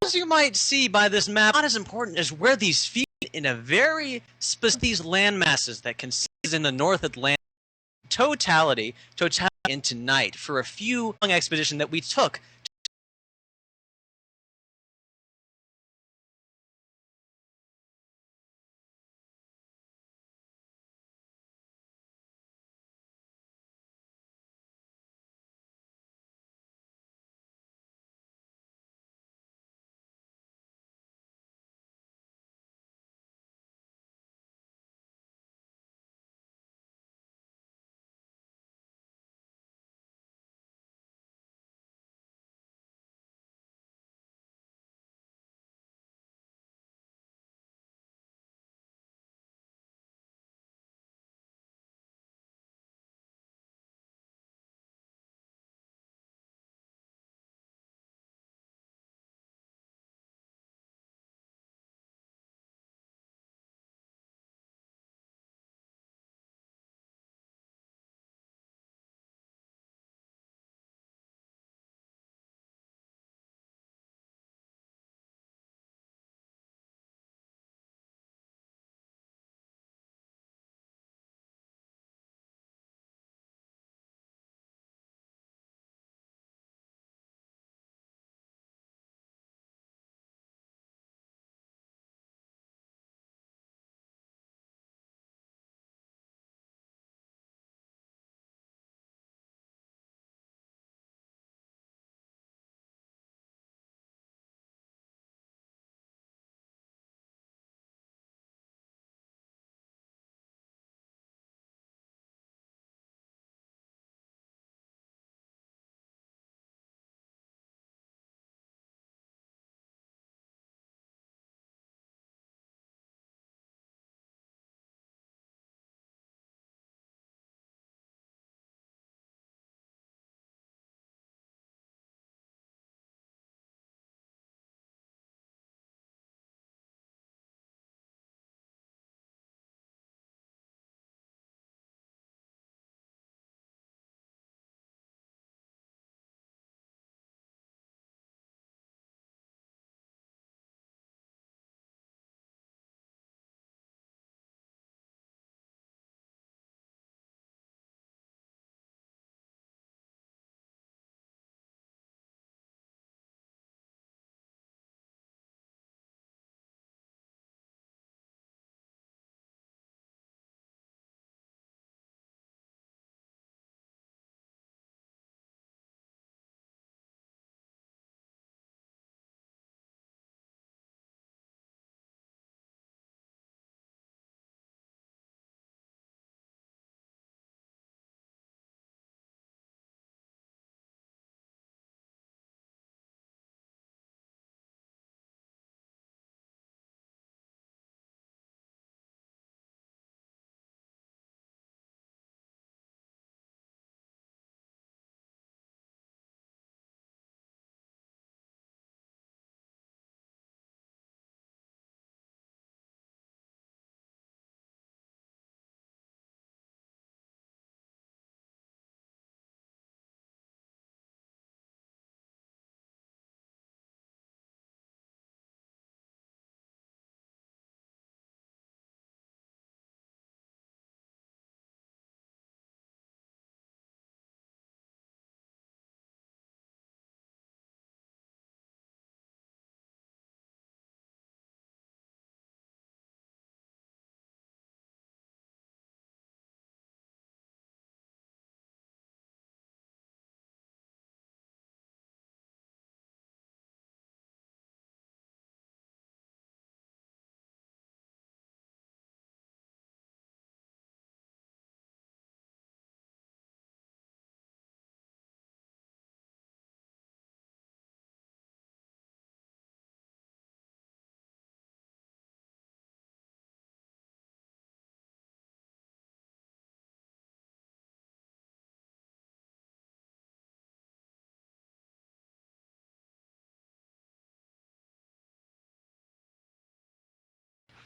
As you might see by this map, not as important as where these feet in a very specific these land masses that can see in the North Atlantic totality into night for a few long expedition that we took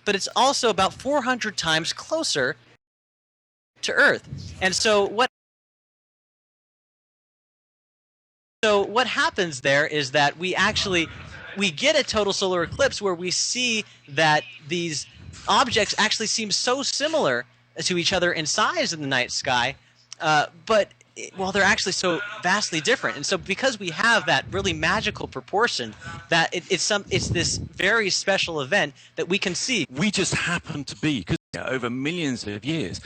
but it's also about 400 times closer to Earth. And so what happens there is that we get a total solar eclipse where we see that these objects actually seem so similar to each other in size in the night sky, but well, they're actually so vastly different. And so because we have that really magical proportion, that it's this very special event that we can see. We just happen to be, because over millions of years,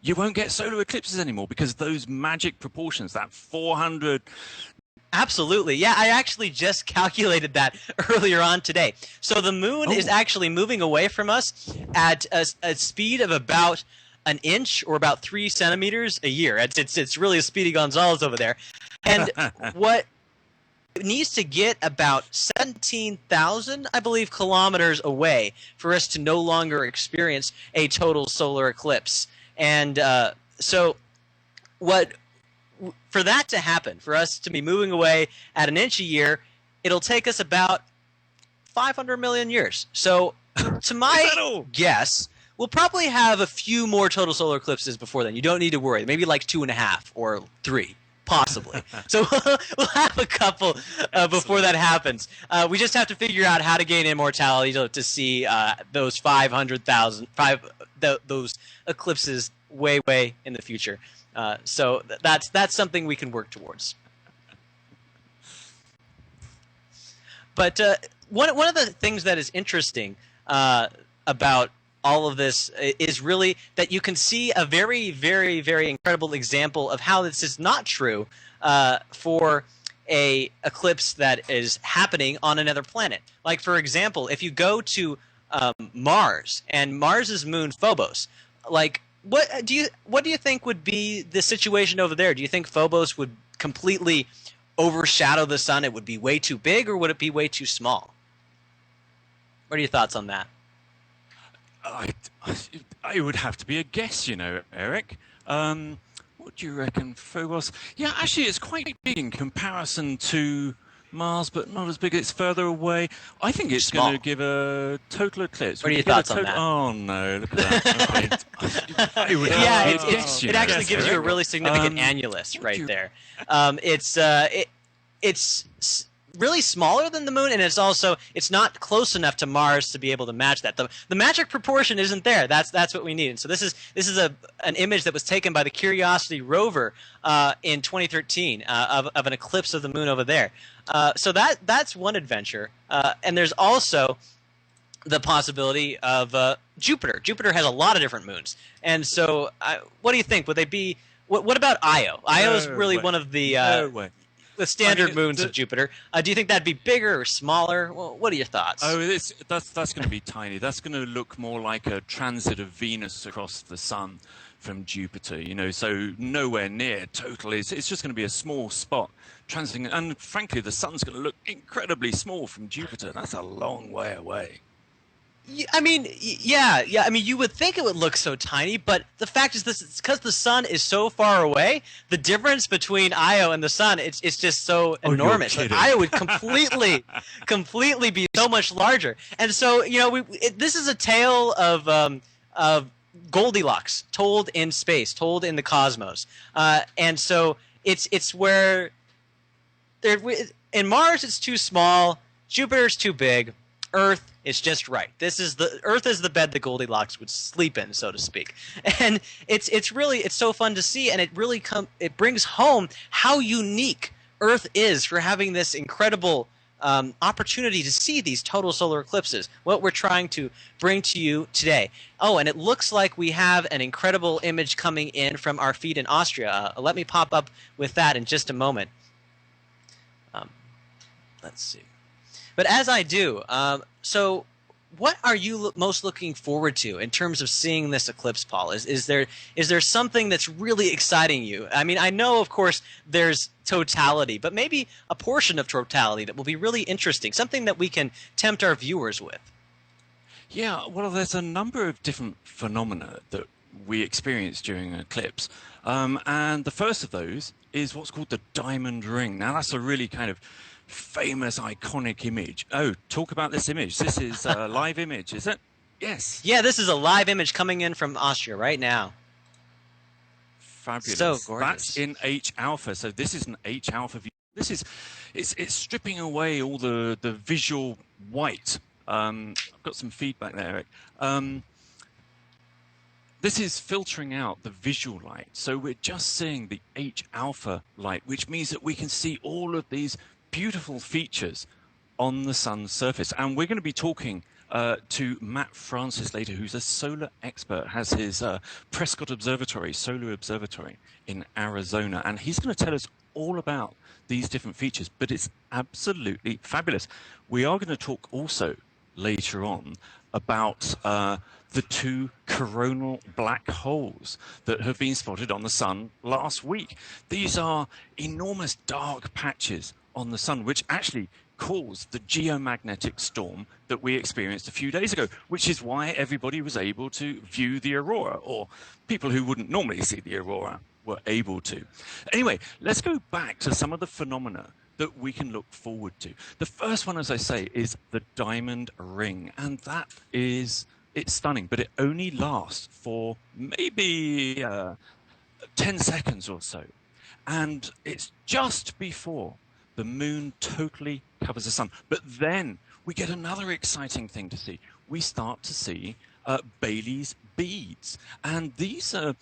you won't get solar eclipses anymore because those magic proportions, that 400. Absolutely. Yeah, I actually just calculated that earlier on today. So the moon is actually moving away from us at a speed of about an inch or about 3 centimeters a year. It's really a Speedy Gonzales over there. And what it needs to get about 17,000, I believe, kilometers away for us to no longer experience a total solar eclipse. And so for that to happen, for us to be moving away at an inch a year, it'll take us about 500 million years. So to my guess, we'll probably have a few more total solar eclipses before then. You don't need to worry. Maybe like 2.5 or 3. Possibly. So we'll have a couple before that happens. We just have to figure out how to gain immortality to see those 500,000, those eclipses way in the future. So that's something we can work towards. But one of the things that is interesting about all of this is really that you can see a very incredible example of how this is not true for a eclipse that is happening on another planet. Like, for example, if you go to Mars and Mars's moon Phobos, like what do you think would be the situation over there? Do you think Phobos would completely overshadow the sun? It would be way too big, or would it be way too small? What are your thoughts on that? I would have to be a guess, you know, Eric. What do you reckon, Phobos? Yeah, actually, it's quite big in comparison to Mars, but not as big. It's further away. I think it's going to give a total eclipse. What are your thoughts on that? Oh no! Look at that. It actually gives you a really significant annulus right there. It's really smaller than the moon, and it's not close enough to Mars to be able to match that. The magic proportion isn't there. That's what we need. And so this is an image that was taken by the Curiosity rover in 2013 of an eclipse of the moon over there. So that's one adventure. And there's also the possibility of Jupiter. Jupiter has a lot of different moons. And so what do you think? Would they be what about Io? Io is really one of the the standard moons of Jupiter. Do you think that'd be bigger or smaller? Well, what are your thoughts? Oh, that's going to be tiny. That's going to look more like a transit of Venus across the sun from Jupiter. You know, so nowhere near total. It's just going to be a small spot transiting. And frankly, the sun's going to look incredibly small from Jupiter. That's a long way away. I mean, yeah. I mean, you would think it would look so tiny, but the fact is this: it's because the sun is so far away. The difference between Io and the sun, it's just so enormous. Like, Io would completely be so much larger. And so, you know, this is a tale of Goldilocks told in space, told in the cosmos. And so it's where in Mars it's too small, Jupiter's too big. Earth is just right. Earth is the bed that Goldilocks would sleep in, so to speak. And it's so fun to see, and it brings home how unique Earth is for having this incredible opportunity to see these total solar eclipses. What we're trying to bring to you today. Oh, and it looks like we have an incredible image coming in from our feed in Austria. Let me pop up with that in just a moment. Let's see. But as I do, so what are you most looking forward to in terms of seeing this eclipse, Paul? Is there something that's really exciting you? I mean, I know, of course, there's totality, but maybe a portion of totality that will be really interesting, something that we can tempt our viewers with. Yeah, well, there's a number of different phenomena that we experience during an eclipse. And the first of those is what's called the diamond ring. Now, that's a really kind of famous, iconic image. Oh, talk about this image. This is a live image, is it? Yes. Yeah, this is a live image coming in from Austria right now. Fabulous. So gorgeous. That's in H alpha. So this is an H alpha view. This is, it's stripping away all the visual white. I've got some feedback there, Eric. This is filtering out the visual light. So we're just seeing the H alpha light, which means that we can see all of these beautiful features on the sun's surface. And we're going to be talking to Matt Francis later, who's a solar expert, has his Prescott Observatory, Solar Observatory in Arizona. And he's going to tell us all about these different features, but it's absolutely fabulous. We are going to talk also later on about the 2 coronal black holes that have been spotted on the sun last week. These are enormous dark patches on the sun, which actually caused the geomagnetic storm that we experienced a few days ago, which is why everybody was able to view the aurora, or people who wouldn't normally see the aurora were able to. Anyway, let's go back to some of the phenomena that we can look forward to. The first one, as I say, is the diamond ring, and that is, it's stunning, but it only lasts for maybe 10 seconds or so. And it's just before the moon totally covers the sun. But then we get another exciting thing to see. We start to see Bailey's beads. And these are,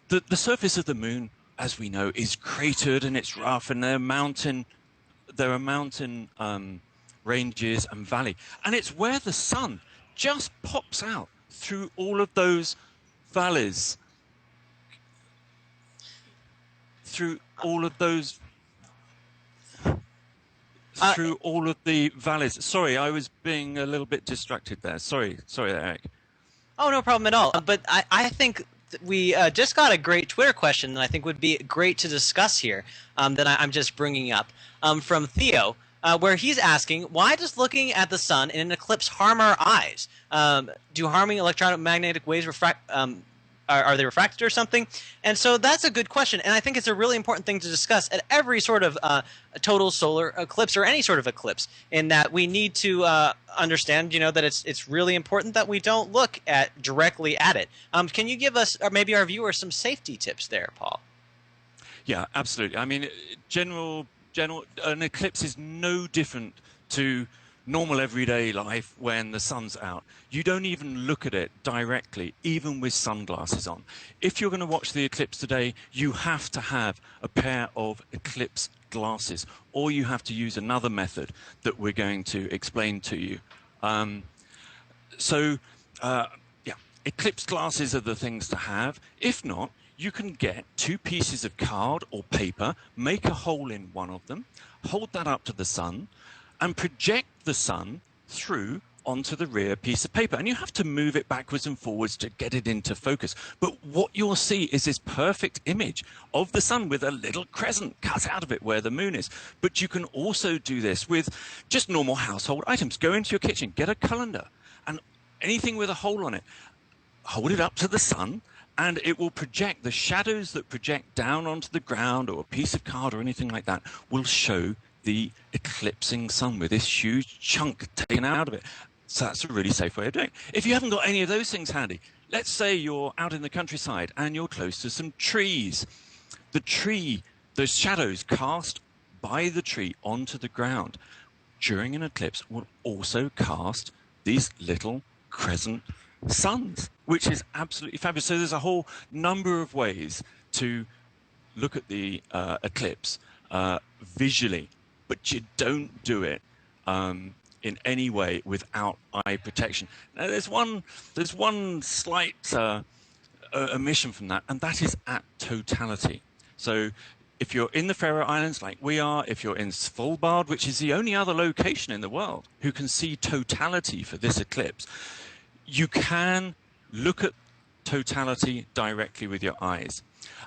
the surface of the moon, as we know, is cratered and it's rough, and there are mountain ranges and valley. And it's where the sun just pops out through all of those valleys, through all of those, through all of the valleys. Sorry, I was being a little bit distracted there. Sorry there, Eric. Oh, no problem at all. But I think we just got a great Twitter question that I think would be great to discuss here, that I'm just bringing up, from Theo, where he's asking, why does looking at the sun in an eclipse harm our eyes? Do harming electromagnetic waves refract? Are they refracted or something? And so that's a good question, and I think it's a really important thing to discuss at every sort of total solar eclipse or any sort of eclipse, in that we need to understand, that it's really important that we don't look directly at it. Can you give us, or maybe our viewers, some safety tips there, Paul? Yeah, absolutely. I mean, an eclipse is no different to normal everyday life when the sun's out. You don't even look at it directly, even with sunglasses on. If you're going to watch the eclipse today, you have to have a pair of eclipse glasses, or you have to use another method that we're going to explain to you. Yeah, eclipse glasses are the things to have. If not, you can get 2 pieces of card or paper, make a hole in one of them, hold that up to the sun, and project the sun through onto the rear piece of paper. And you have to move it backwards and forwards to get it into focus. But what you'll see is this perfect image of the sun with a little crescent cut out of it where the moon is. But you can also do this with just normal household items. Go into your kitchen, get a colander, and anything with a hole on it, hold it up to the sun, and it will project the shadows that project down onto the ground, or a piece of card or anything like that will show the eclipsing sun with this huge chunk taken out of it. So that's a really safe way of doing it. If you haven't got any of those things handy, let's say you're out in the countryside and you're close to some trees. The shadows cast by the tree onto the ground during an eclipse will also cast these little crescent suns, which is absolutely fabulous. So there's a whole number of ways to look at the eclipse visually, but you don't do it in any way without eye protection. Now, there's one slight omission from that, and that is at totality. So if you're in the Faroe Islands like we are, if you're in Svalbard, which is the only other location in the world who can see totality for this eclipse, you can look at totality directly with your eyes.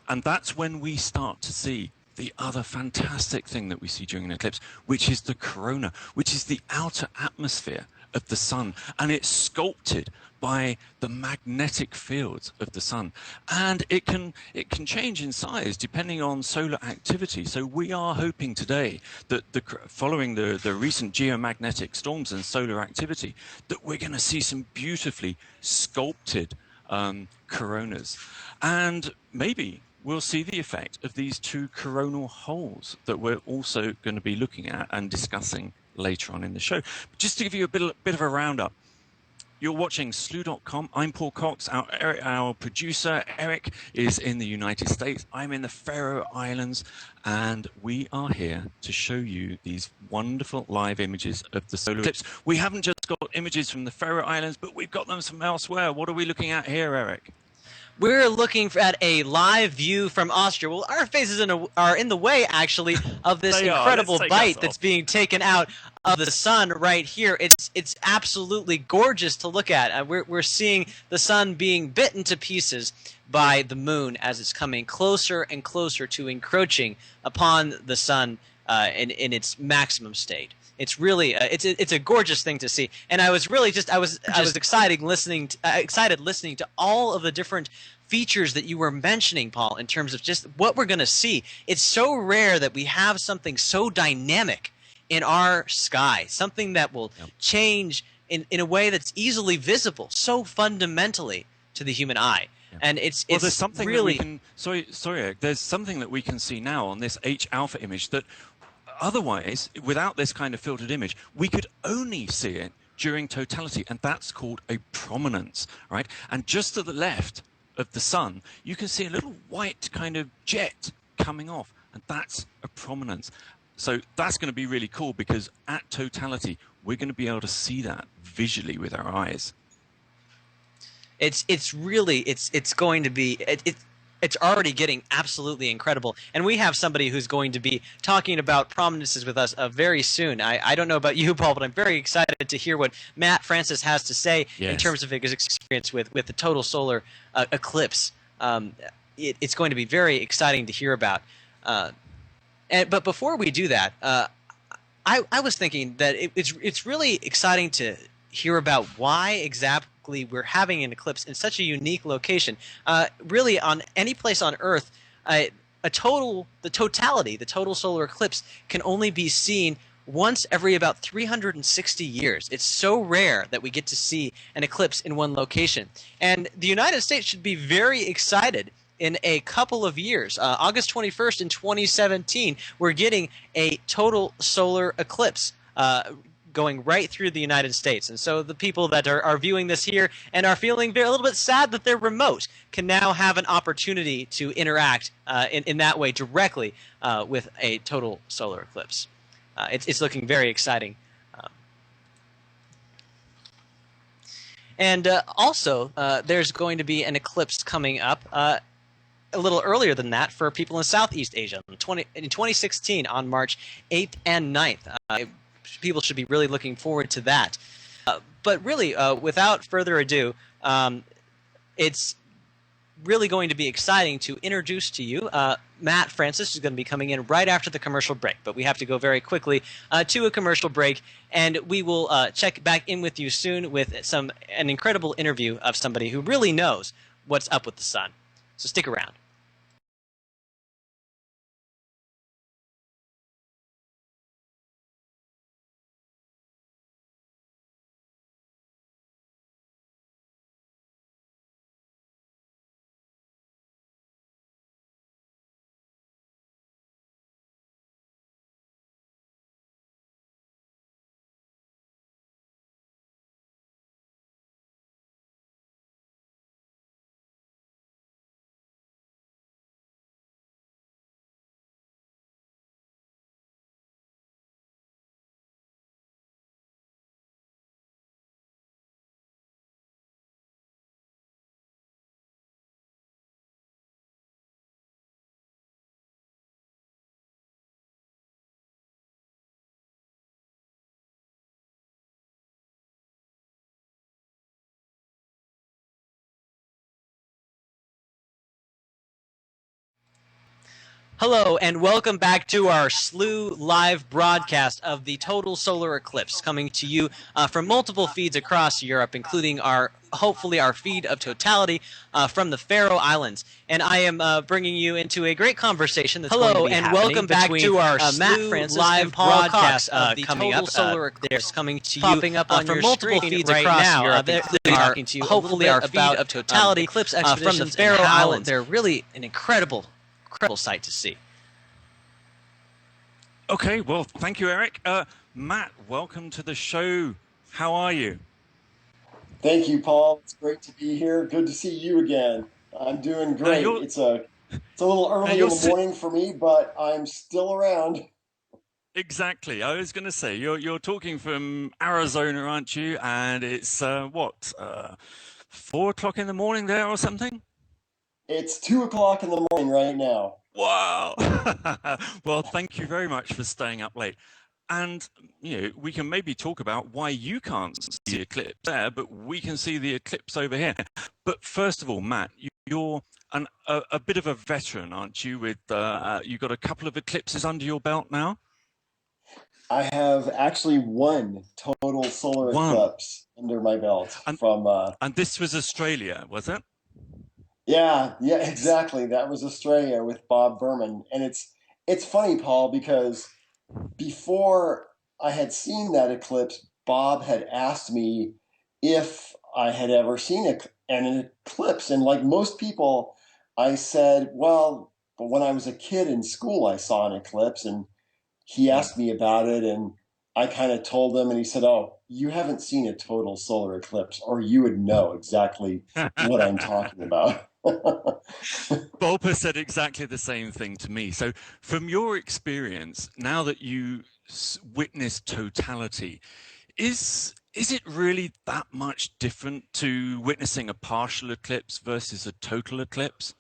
And that's when we start to see the other fantastic thing that we see during an eclipse, which is the corona, which is the outer atmosphere of the sun, and it's sculpted by the magnetic fields of the sun, and it can change in size depending on solar activity. So we are hoping today that following the recent geomagnetic storms and solar activity, that we're going to see some beautifully sculpted coronas, and maybe we'll see the effect of these two coronal holes that we're also going to be looking at and discussing later on in the show. But just to give you a bit of a roundup, you're watching Slew.com. I'm Paul Cox. Our producer, Eric, is in the United States. I'm in the Faroe Islands, and we are here to show you these wonderful live images of the solar eclipse. We haven't just got images from the Faroe Islands, but we've got them from elsewhere. What are we looking at here, Eric? We're looking at a live view from Austria. Well, our faces are in the way, actually, of this incredible bite that's being taken out of the sun right here. It's absolutely gorgeous to look at. We're seeing the sun being bitten to pieces by the moon as it's coming closer and closer to encroaching upon the sun in its maximum state. It's really it's a gorgeous thing to see, and I was really I was excited listening to all of the different features that you were mentioning, Paul, in terms of just what we're going to see. It's so rare that we have something so dynamic in our sky, something that will change in a way that's easily visible, so fundamentally to the human eye. And it's there's something really that we can, sorry, Eric, there's something that we can see now on this H alpha image that otherwise, without this kind of filtered image, we could only see it during totality, and that's called a prominence, right? And just to the left of the sun, you can see a little white kind of jet coming off, and that's a prominence. So that's going to be really cool, because at totality, we're going to be able to see that visually with our eyes. It's going to be it's already getting absolutely incredible, and we have somebody who's going to be talking about prominences with us very soon. I don't know about you, Paul, but I'm very excited to hear what Matt Francis has to say in terms of his experience with the total solar eclipse. It's going to be very exciting to hear about. But before we do that, I was thinking that it's really exciting to hear about why exactly we're having an eclipse in such a unique location. Really, on any place on Earth, the total solar eclipse can only be seen once every about 360 years. It's so rare that we get to see an eclipse in one location. And the United States should be very excited. In a couple of years, August 21st in 2017, we're getting a total solar eclipse going right through the United States. And so the people that are viewing this here and are feeling a little bit sad that they're remote can now have an opportunity to interact in that way directly with a total solar eclipse. It's looking very exciting. And also, there's going to be an eclipse coming up a little earlier than that for people in Southeast Asia in 2016 on March 8th and 9th. People should be really looking forward to that. But really, without further ado, it's really going to be exciting to introduce to you Matt Francis, who's going to be coming in right after the commercial break. But we have to go very quickly to a commercial break, and we will check back in with you soon with an incredible interview of somebody who really knows what's up with the sun. So stick around. Hello, and welcome back to our SLU live broadcast of the total solar eclipse, coming to you from multiple feeds across Europe, including hopefully our feed of totality from the Faroe Islands. And I am bringing you into a great conversation that's going to be happening welcome back to our Matt SLU Francis live and Paul Cox broadcast of the coming total up. solar eclipse, coming to you popping up on from your multiple screen feeds right across now. Europe, They're including talking to you hopefully a our little feed bit of totality eclipse from the expeditions Faroe and how Islands. They're really an incredible sight to see. Okay, well, thank you, Eric. Matt, welcome to the show. How are you? Thank you, Paul. It's great to be here. Good to see you again. I'm doing great. It's a little early in the morning for me, but I'm still around. Exactly. I was going to say you're talking from Arizona, aren't you? And it's 4 o'clock in the morning there or something? It's 2 o'clock in the morning right now. Wow. Well, thank you very much for staying up late. And, we can maybe talk about why you can't see the eclipse there, but we can see the eclipse over here. But first of all, Matt, you're a bit of a veteran, aren't you? With you've got a couple of eclipses under your belt now? I have actually one total solar eclipse under my belt. And this was Australia, was it? Yeah, exactly. That was Australia with Bob Berman. And it's funny, Paul, because before I had seen that eclipse, Bob had asked me if I had ever seen an eclipse. And like most people, I said, well, when I was a kid in school, I saw an eclipse. And he asked me about it, and I kind of told him, and he said, oh, you haven't seen a total solar eclipse, or you would know exactly what I'm talking about. Bob has said exactly the same thing to me. So from your experience, now that you witnessed totality, is it really that much different to witnessing a partial eclipse versus a total eclipse?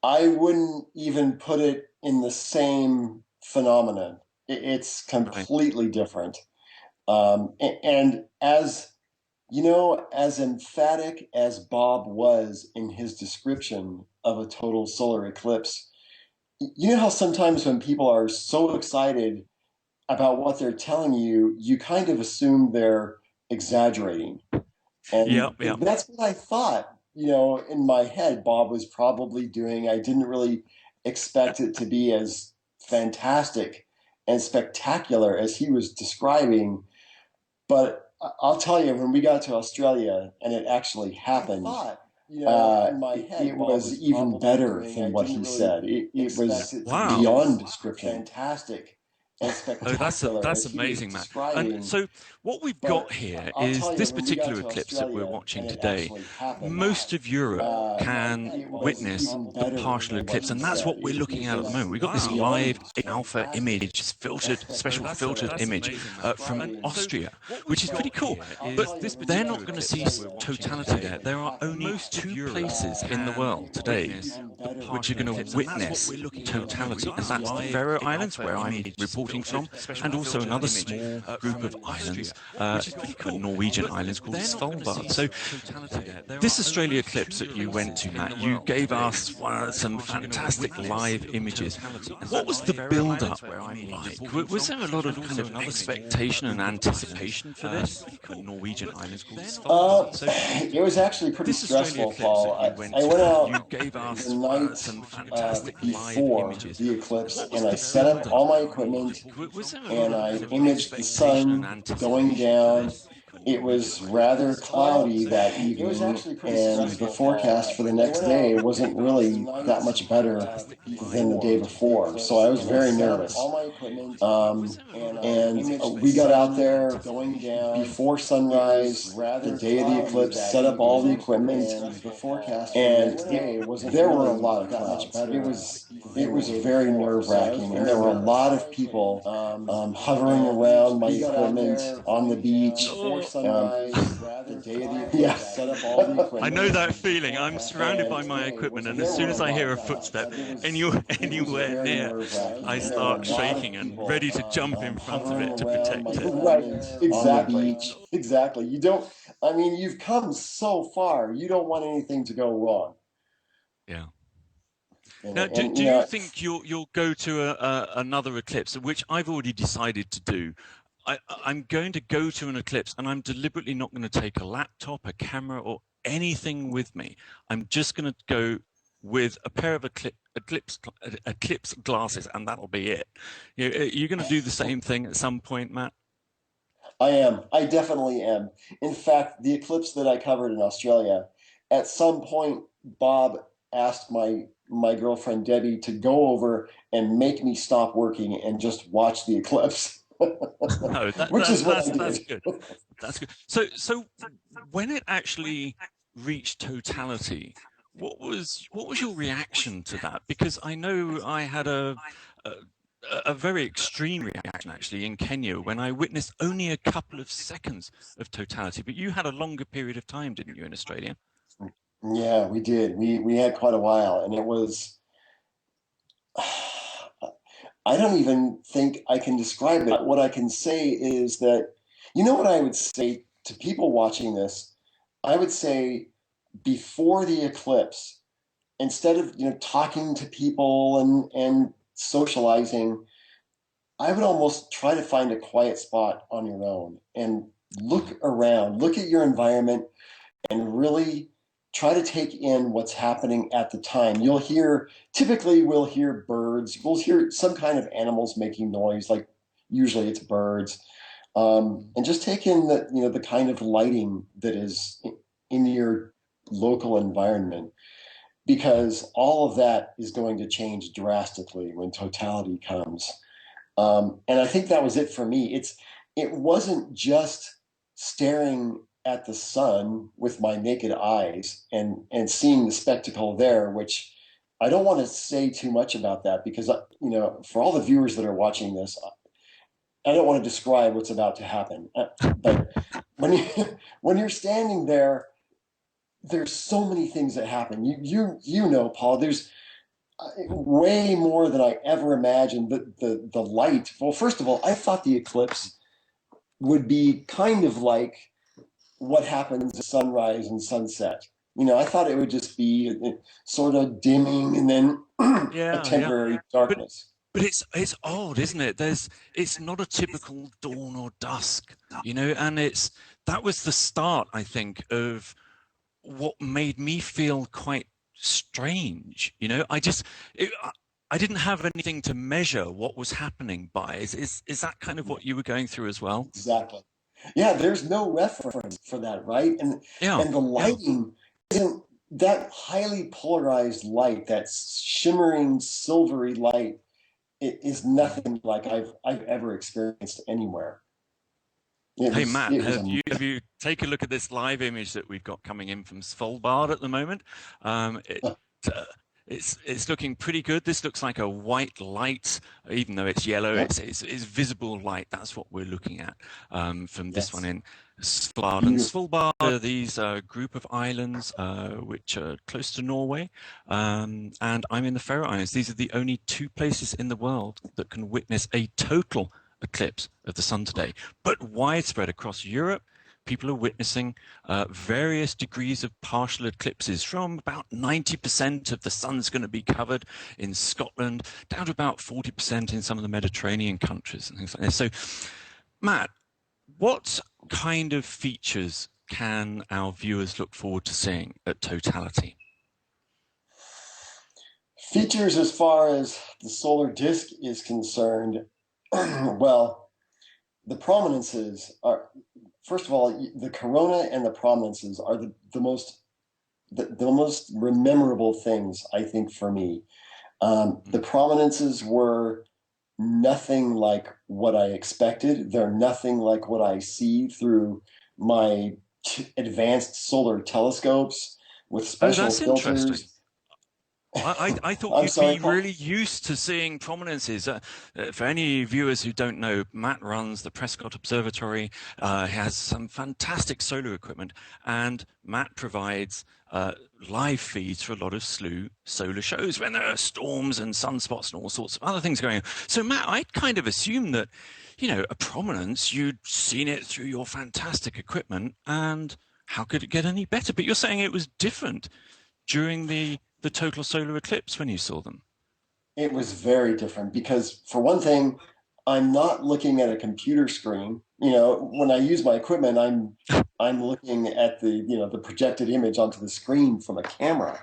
I wouldn't even put it in the same phenomenon. It's completely different. And as as emphatic as Bob was in his description of a total solar eclipse, you know how sometimes when people are so excited about what they're telling you, you kind of assume they're exaggerating. And that's what I thought, in my head, Bob was probably doing. I didn't really expect it to be as fantastic and spectacular as he was describing. But I'll tell you, when we got to Australia and it actually happened, it was even better than what he said. It was beyond description. Fantastic. Oh, that's amazing, Matt. And so what we've got here is this particular eclipse that we're watching today. Most of Europe can witness the partial eclipse, and that's what we're looking at the moment. We've got this live alpha image, special filtered image from Austria, which is pretty cool. But they're not going to see totality there. There are only 2 places in the world today which are going to witness totality, and that's the Faroe Islands, where I'm reporting from, and also another small group of islands, Norwegian islands called Svalbard. So this Australia eclipse that you went to, Matt, you gave us some fantastic live images. What was the build-up like? Was there a lot of kind of expectation and anticipation for this? Norwegian islands called Svalbard. It was actually pretty stressful, Paul. I went out the night before the eclipse, and I set up all my equipment, and I imaged the sun going down. It was rather cloudy that evening, and the forecast for the next day wasn't really that much better than the day before. So I was very nervous. And we got out there before sunrise, the day of the eclipse, set up all the equipment, and there were a lot of clouds. It was very nerve-wracking, and there were a lot of people hovering around my equipment on the beach. I know that feeling. I'm surrounded by my equipment, and as soon as I hear a footstep anywhere near, I start shaking and ready to jump in front of it to protect it. Right, exactly. You've come so far. You don't want anything to go wrong. Yeah. Now, do you think you'll go to another eclipse, which I've already decided to do? I'm going to go to an eclipse, and I'm deliberately not going to take a laptop, a camera, or anything with me. I'm just going to go with a pair of eclipse glasses, and that'll be it. You're going to do the same thing at some point, Matt? I am. I definitely am. In fact, the eclipse that I covered in Australia, at some point, Bob asked my girlfriend Debbie to go over and make me stop working and just watch the eclipse. No, that's good. That's good. So when it actually reached totality, what was your reaction to that? Because I know I had a very extreme reaction actually in Kenya when I witnessed only a couple of seconds of totality. But you had a longer period of time, didn't you, in Australia? Yeah, we did. We had quite a while, and it was. I don't even think I can describe it. What I can say is that, what I would say to people watching this, I would say before the eclipse, instead of talking to people and socializing, I would almost try to find a quiet spot on your own and look around, look at your environment, and really try to take in what's happening at the time. Typically we'll hear birds, we'll hear some kind of animals making noise, like usually it's birds, and just take in the kind of lighting that is in your local environment, because all of that is going to change drastically when totality comes. And I think that was it for me. It wasn't just staring at the sun with my naked eyes and seeing the spectacle there, which I don't want to say too much about that, because for all the viewers that are watching this, I don't want to describe what's about to happen. But when you're standing there, there's so many things that happen. You know, Paul, there's way more than I ever imagined. The light. Well, first of all, I thought the eclipse would be kind of like what happens at sunrise and sunset. I thought it would just be sort of dimming and then a temporary darkness. But it's odd, isn't it? It's not a typical dawn or dusk, and that was the start, I think, of what made me feel quite strange. I didn't have anything to measure what was happening by. Is that kind of what you were going through as well? Exactly. Yeah, there's no reference for that, right? And the lighting isn't that highly polarized light, that shimmering silvery light. It is nothing like I've ever experienced anywhere. Hey Matt, have you take a look at this live image that we've got coming in from Svalbard at the moment? It's looking pretty good. This looks like a white light, even though it's yellow. It's visible light. That's what we're looking at from this one in Svalbard. And Svalbard are these group of islands which are close to Norway, and I'm in the Faroe Islands. These are the only two places in the world that can witness a total eclipse of the sun today, but widespread across Europe. People are witnessing various degrees of partial eclipses, from about 90% of the sun's going to be covered in Scotland down to about 40% in some of the Mediterranean countries and things like this. So, Matt, what kind of features can our viewers look forward to seeing at totality? Features as far as the solar disk is concerned, well, the prominences are, first of all, the corona and the prominences are the most memorable things, I think, for me. The prominences were nothing like what I expected. They're nothing like what I see through my advanced solar telescopes with special filters. I thought you'd be really used to seeing prominences. For any viewers who don't know, Matt runs the Prescott Observatory. He has some fantastic solar equipment, and Matt provides live feeds for a lot of solar shows when there are storms and sunspots and all sorts of other things going on. So, Matt, I'd kind of assumed that, a prominence, you'd seen it through your fantastic equipment, and how could it get any better? But you're saying it was different during the the total solar eclipse when you saw them? It was very different because, for one thing, I'm not looking at a computer screen. You know, when I use my equipment, I'm looking at the projected image onto the screen from a camera.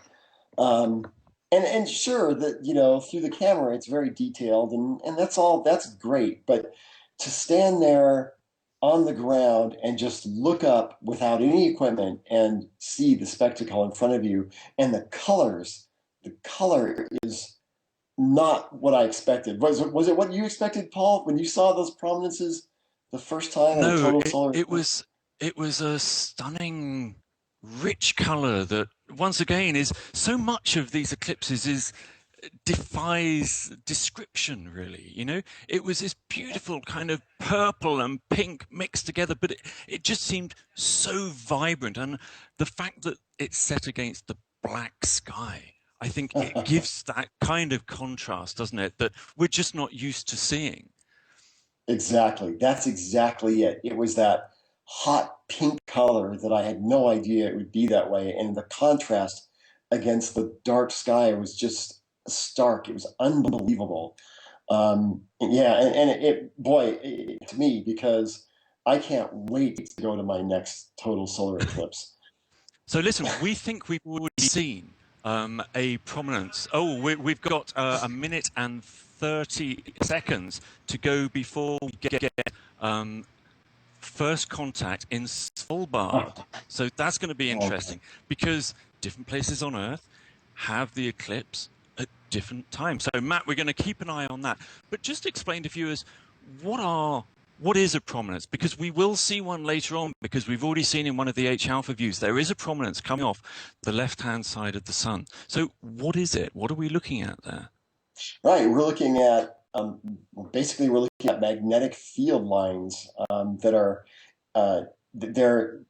Um, and sure that, through the camera it's very detailed, and that's great. But to stand there on the ground and just look up without any equipment and see the spectacle in front of you, and the color is not what I expected. Was it what you expected, Paul, when you saw those prominences the first time in a No, total solar eclipse? it was a stunning, rich color that once again is so much of these eclipses is defies description, really. It was this beautiful kind of purple and pink mixed together, but it just seemed so vibrant. And the fact that it's set against the black sky, I think it gives that kind of contrast, doesn't it, that we're just not used to seeing. Exactly. That's exactly it. It was that hot pink color that I had no idea it would be that way. And the contrast against the dark sky was just stark. It was unbelievable. Yeah, and to me, because I can't wait to go to my next total solar eclipse. So listen, we think we've already seen a prominence. Oh, we've got a minute and 30 seconds to go before we get first contact in Svalbard. So that's going to be interesting because different places on Earth have the eclipse at different times. So Matt, we're going to keep an eye on that. But just explain to viewers what is a prominence, because we will see one later on, because we've already seen in one of the H alpha views there is a prominence coming off the left-hand side of the sun. So what is it? What are we looking at there? Right, we're looking at basically we're looking at magnetic field lines that are they're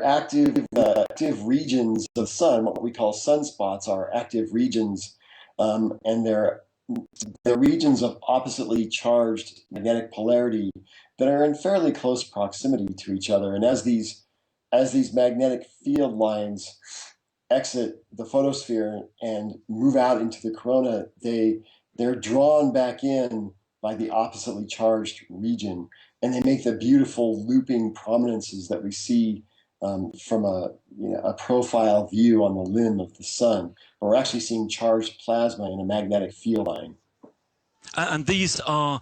active regions of the sun. What we call sunspots are active regions, and they're regions of oppositely charged magnetic polarity that are in fairly close proximity to each other. And as these magnetic field lines exit the photosphere and move out into the corona, they're drawn back in by the oppositely charged region, and they make the beautiful looping prominences that we see from a profile view on the limb of the sun. But we're actually seeing charged plasma in a magnetic field line. And these are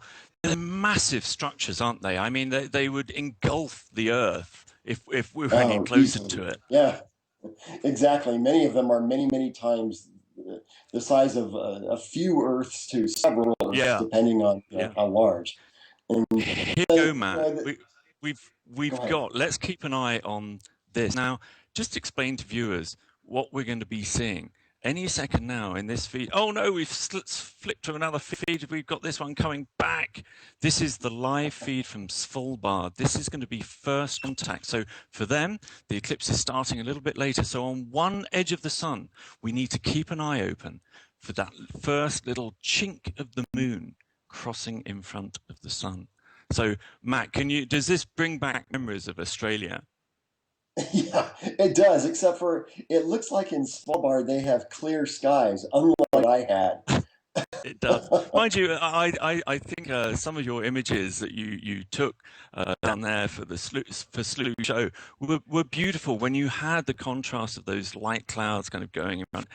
massive structures, aren't they? I mean, they would engulf the Earth if we were any closer to it. Yeah, exactly. Many of them are many times the size of a few Earths to several Earths, depending on how large. And, here you go, Matt. We've got. Let's keep an eye on this now. Just explain to viewers what we're going to be seeing any second now in this feed. Oh no, we've flipped to another feed. We've got this one coming back. This is the live feed from Svalbard. This is going to be first contact. So for them, the eclipse is starting a little bit later. So on one edge of the sun, we need to keep an eye open for that first little chink of the moon crossing in front of the sun. So Matt, does this bring back memories of Australia? Yeah, it does, except for it looks like in Svalbard they have clear skies, unlike what I had. It does. Mind you, I think some of your images that you took down there for the Slough show were beautiful when you had the contrast of those light clouds kind of going around.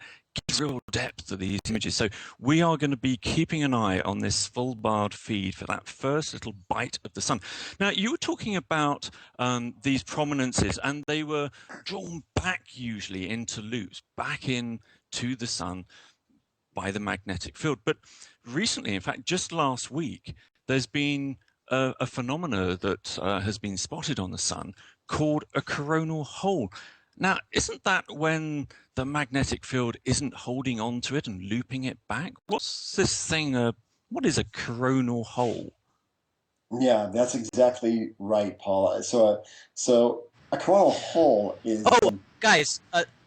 Gives real depth to these images. So we are going to be keeping an eye on this Svalbard feed for that first little bite of the sun. Now, you were talking about these prominences, and they were drawn back usually into loops, back in to the sun by the magnetic field. But recently, in fact, just last week, there's been a phenomena that has been spotted on the sun called a coronal hole. Now, isn't that when the magnetic field isn't holding on to it and looping it back? What's this thing? What is a coronal hole? Yeah, that's exactly right, Paula. So a coronal hole is. Oh, guys,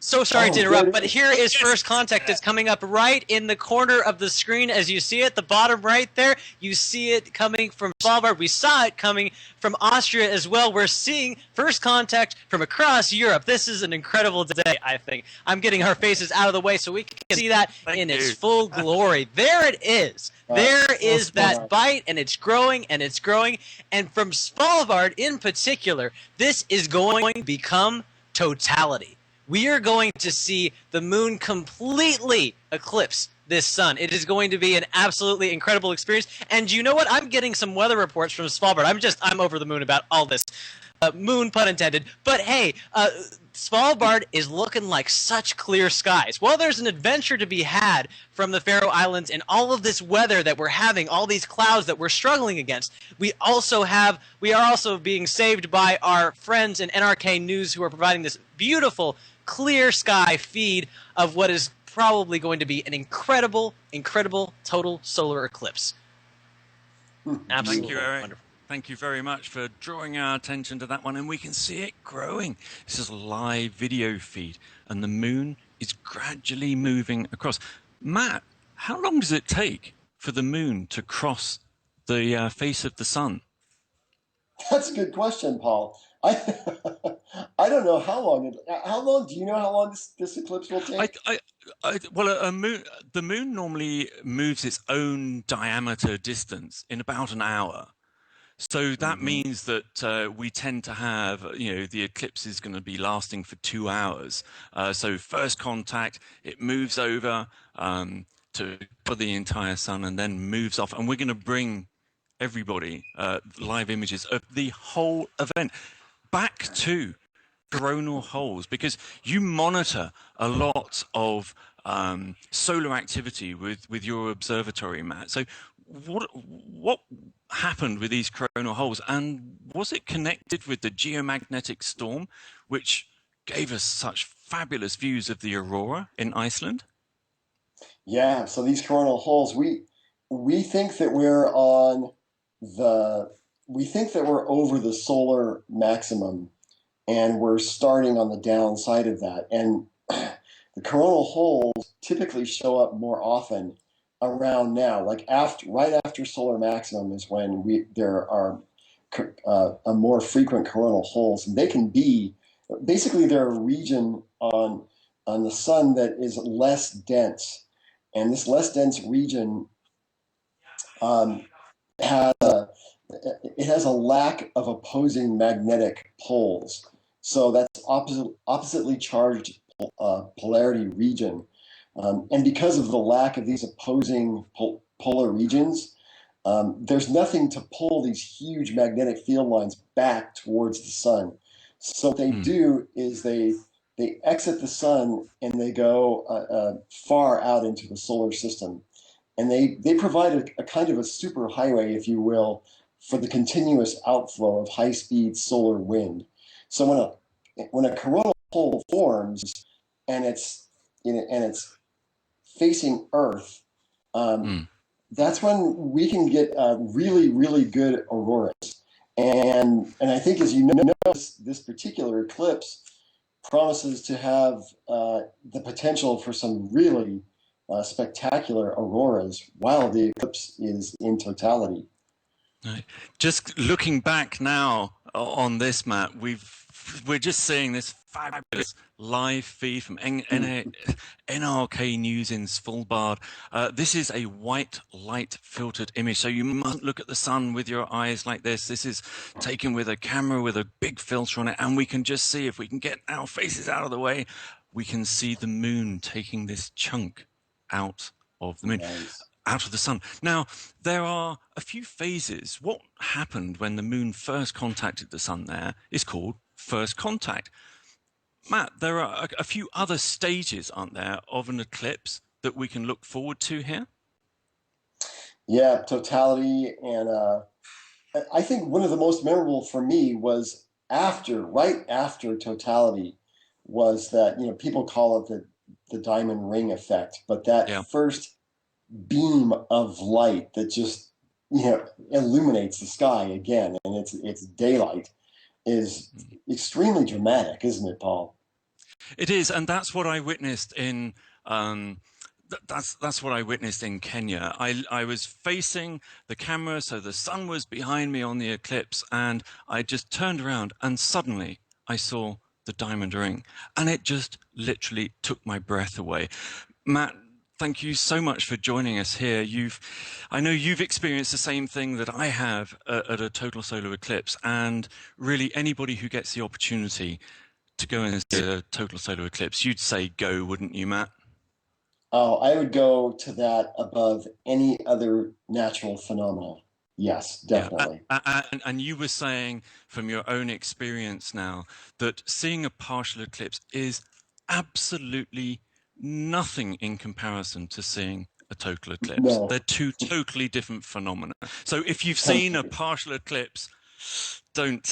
So sorry to there interrupt, it but is. here is first contact. It's coming up right in the corner of the screen as you see it, the bottom right there. You see it coming from Svalbard. We saw it coming from Austria as well. We're seeing first contact from across Europe. This is an incredible day, I think. I'm getting our faces out of the way so we can see that in its full glory. There it is. There is that bite, and it's growing, and it's growing. And from Svalbard in particular, this is going to become totality. We are going to see the moon completely eclipse this sun. It is going to be an absolutely incredible experience. And you know what? I'm getting some weather reports from Svalbard. I'm over the moon about all this. Moon, pun intended. But hey, Svalbard is looking like such clear skies. Well, there's an adventure to be had from the Faroe Islands and all of this weather that we're having, all these clouds that we're struggling against. We are also being saved by our friends in NRK News who are providing this beautiful, clear sky feed of what is probably going to be an incredible, incredible total solar eclipse. Absolutely. Thank you, Eric. Wonderful. Thank you very much for drawing our attention to that one, and we can see it growing. This is a live video feed, and the moon is gradually moving across. Matt, how long does it take for the moon to cross the face of the sun? That's a good question, Paul. I I don't know how long. How long? Do you know how long this eclipse will take? The moon normally moves its own diameter distance in about an hour. So that means that we tend to have, the eclipse is going to be lasting for 2 hours. So first contact, it moves over for the entire sun and then moves off. And we're going to bring everybody live images of the whole event back to coronal holes, because you monitor a lot of solar activity with your observatory, Matt. So what happened with these coronal holes, and was it connected with the geomagnetic storm which gave us such fabulous views of the aurora in Iceland? Yeah, so these coronal holes, we think that we're over the solar maximum, and we're starting on the downside of that. And the coronal holes typically show up more often around now, like right after solar maximum is when there are a more frequent coronal holes, and they can be basically they're a region on the sun that is less dense, and this less dense region has a lack of opposing magnetic poles. So that's oppositely charged polarity region. And because of the lack of these opposing polar regions, there's nothing to pull these huge magnetic field lines back towards the sun. So what they do is they exit the sun and they go far out into the solar system. And they provide a kind of a super highway, if you will, for the continuous outflow of high-speed solar wind. So when a coronal hole forms and it's facing Earth, that's when we can get really, really good auroras. And I think, as you know, this particular eclipse promises to have the potential for some really spectacular auroras while the eclipse is in totality. Just looking back now on this, Matt, we're just seeing this fabulous live feed from NRK News in Svalbard. This is a white light filtered image, so you mustn't look at the sun with your eyes like this. This is taken with a camera with a big filter on it, and we can just see, if we can get our faces out of the way, we can see the moon taking this chunk out of the moon. Nice. Out of the sun. Now, there are a few phases. What happened when the moon first contacted the sun there is called first contact. Matt, there are a few other stages, aren't there, of an eclipse that we can look forward to here? Yeah, totality. And I think one of the most memorable for me was right after totality, was that, people call it the diamond ring effect, but that first beam of light that just illuminates the sky again, and it's daylight, is extremely dramatic, isn't it, Paul? It is, and that's what I witnessed in. That's what I witnessed in Kenya. I was facing the camera, so the sun was behind me on the eclipse, and I just turned around, and suddenly I saw the diamond ring, and it just literally took my breath away. Matt, thank you so much for joining us here. I know you've experienced the same thing that I have at a total solar eclipse, and really anybody who gets the opportunity to go and see a total solar eclipse, you'd say go, wouldn't you, Matt? Oh, I would go to that above any other natural phenomenon. Yes, definitely. Yeah. And you were saying from your own experience now that seeing a partial eclipse is absolutely nothing in comparison to seeing a total eclipse. No. They're two totally different phenomena. So if you've seen a partial eclipse, don't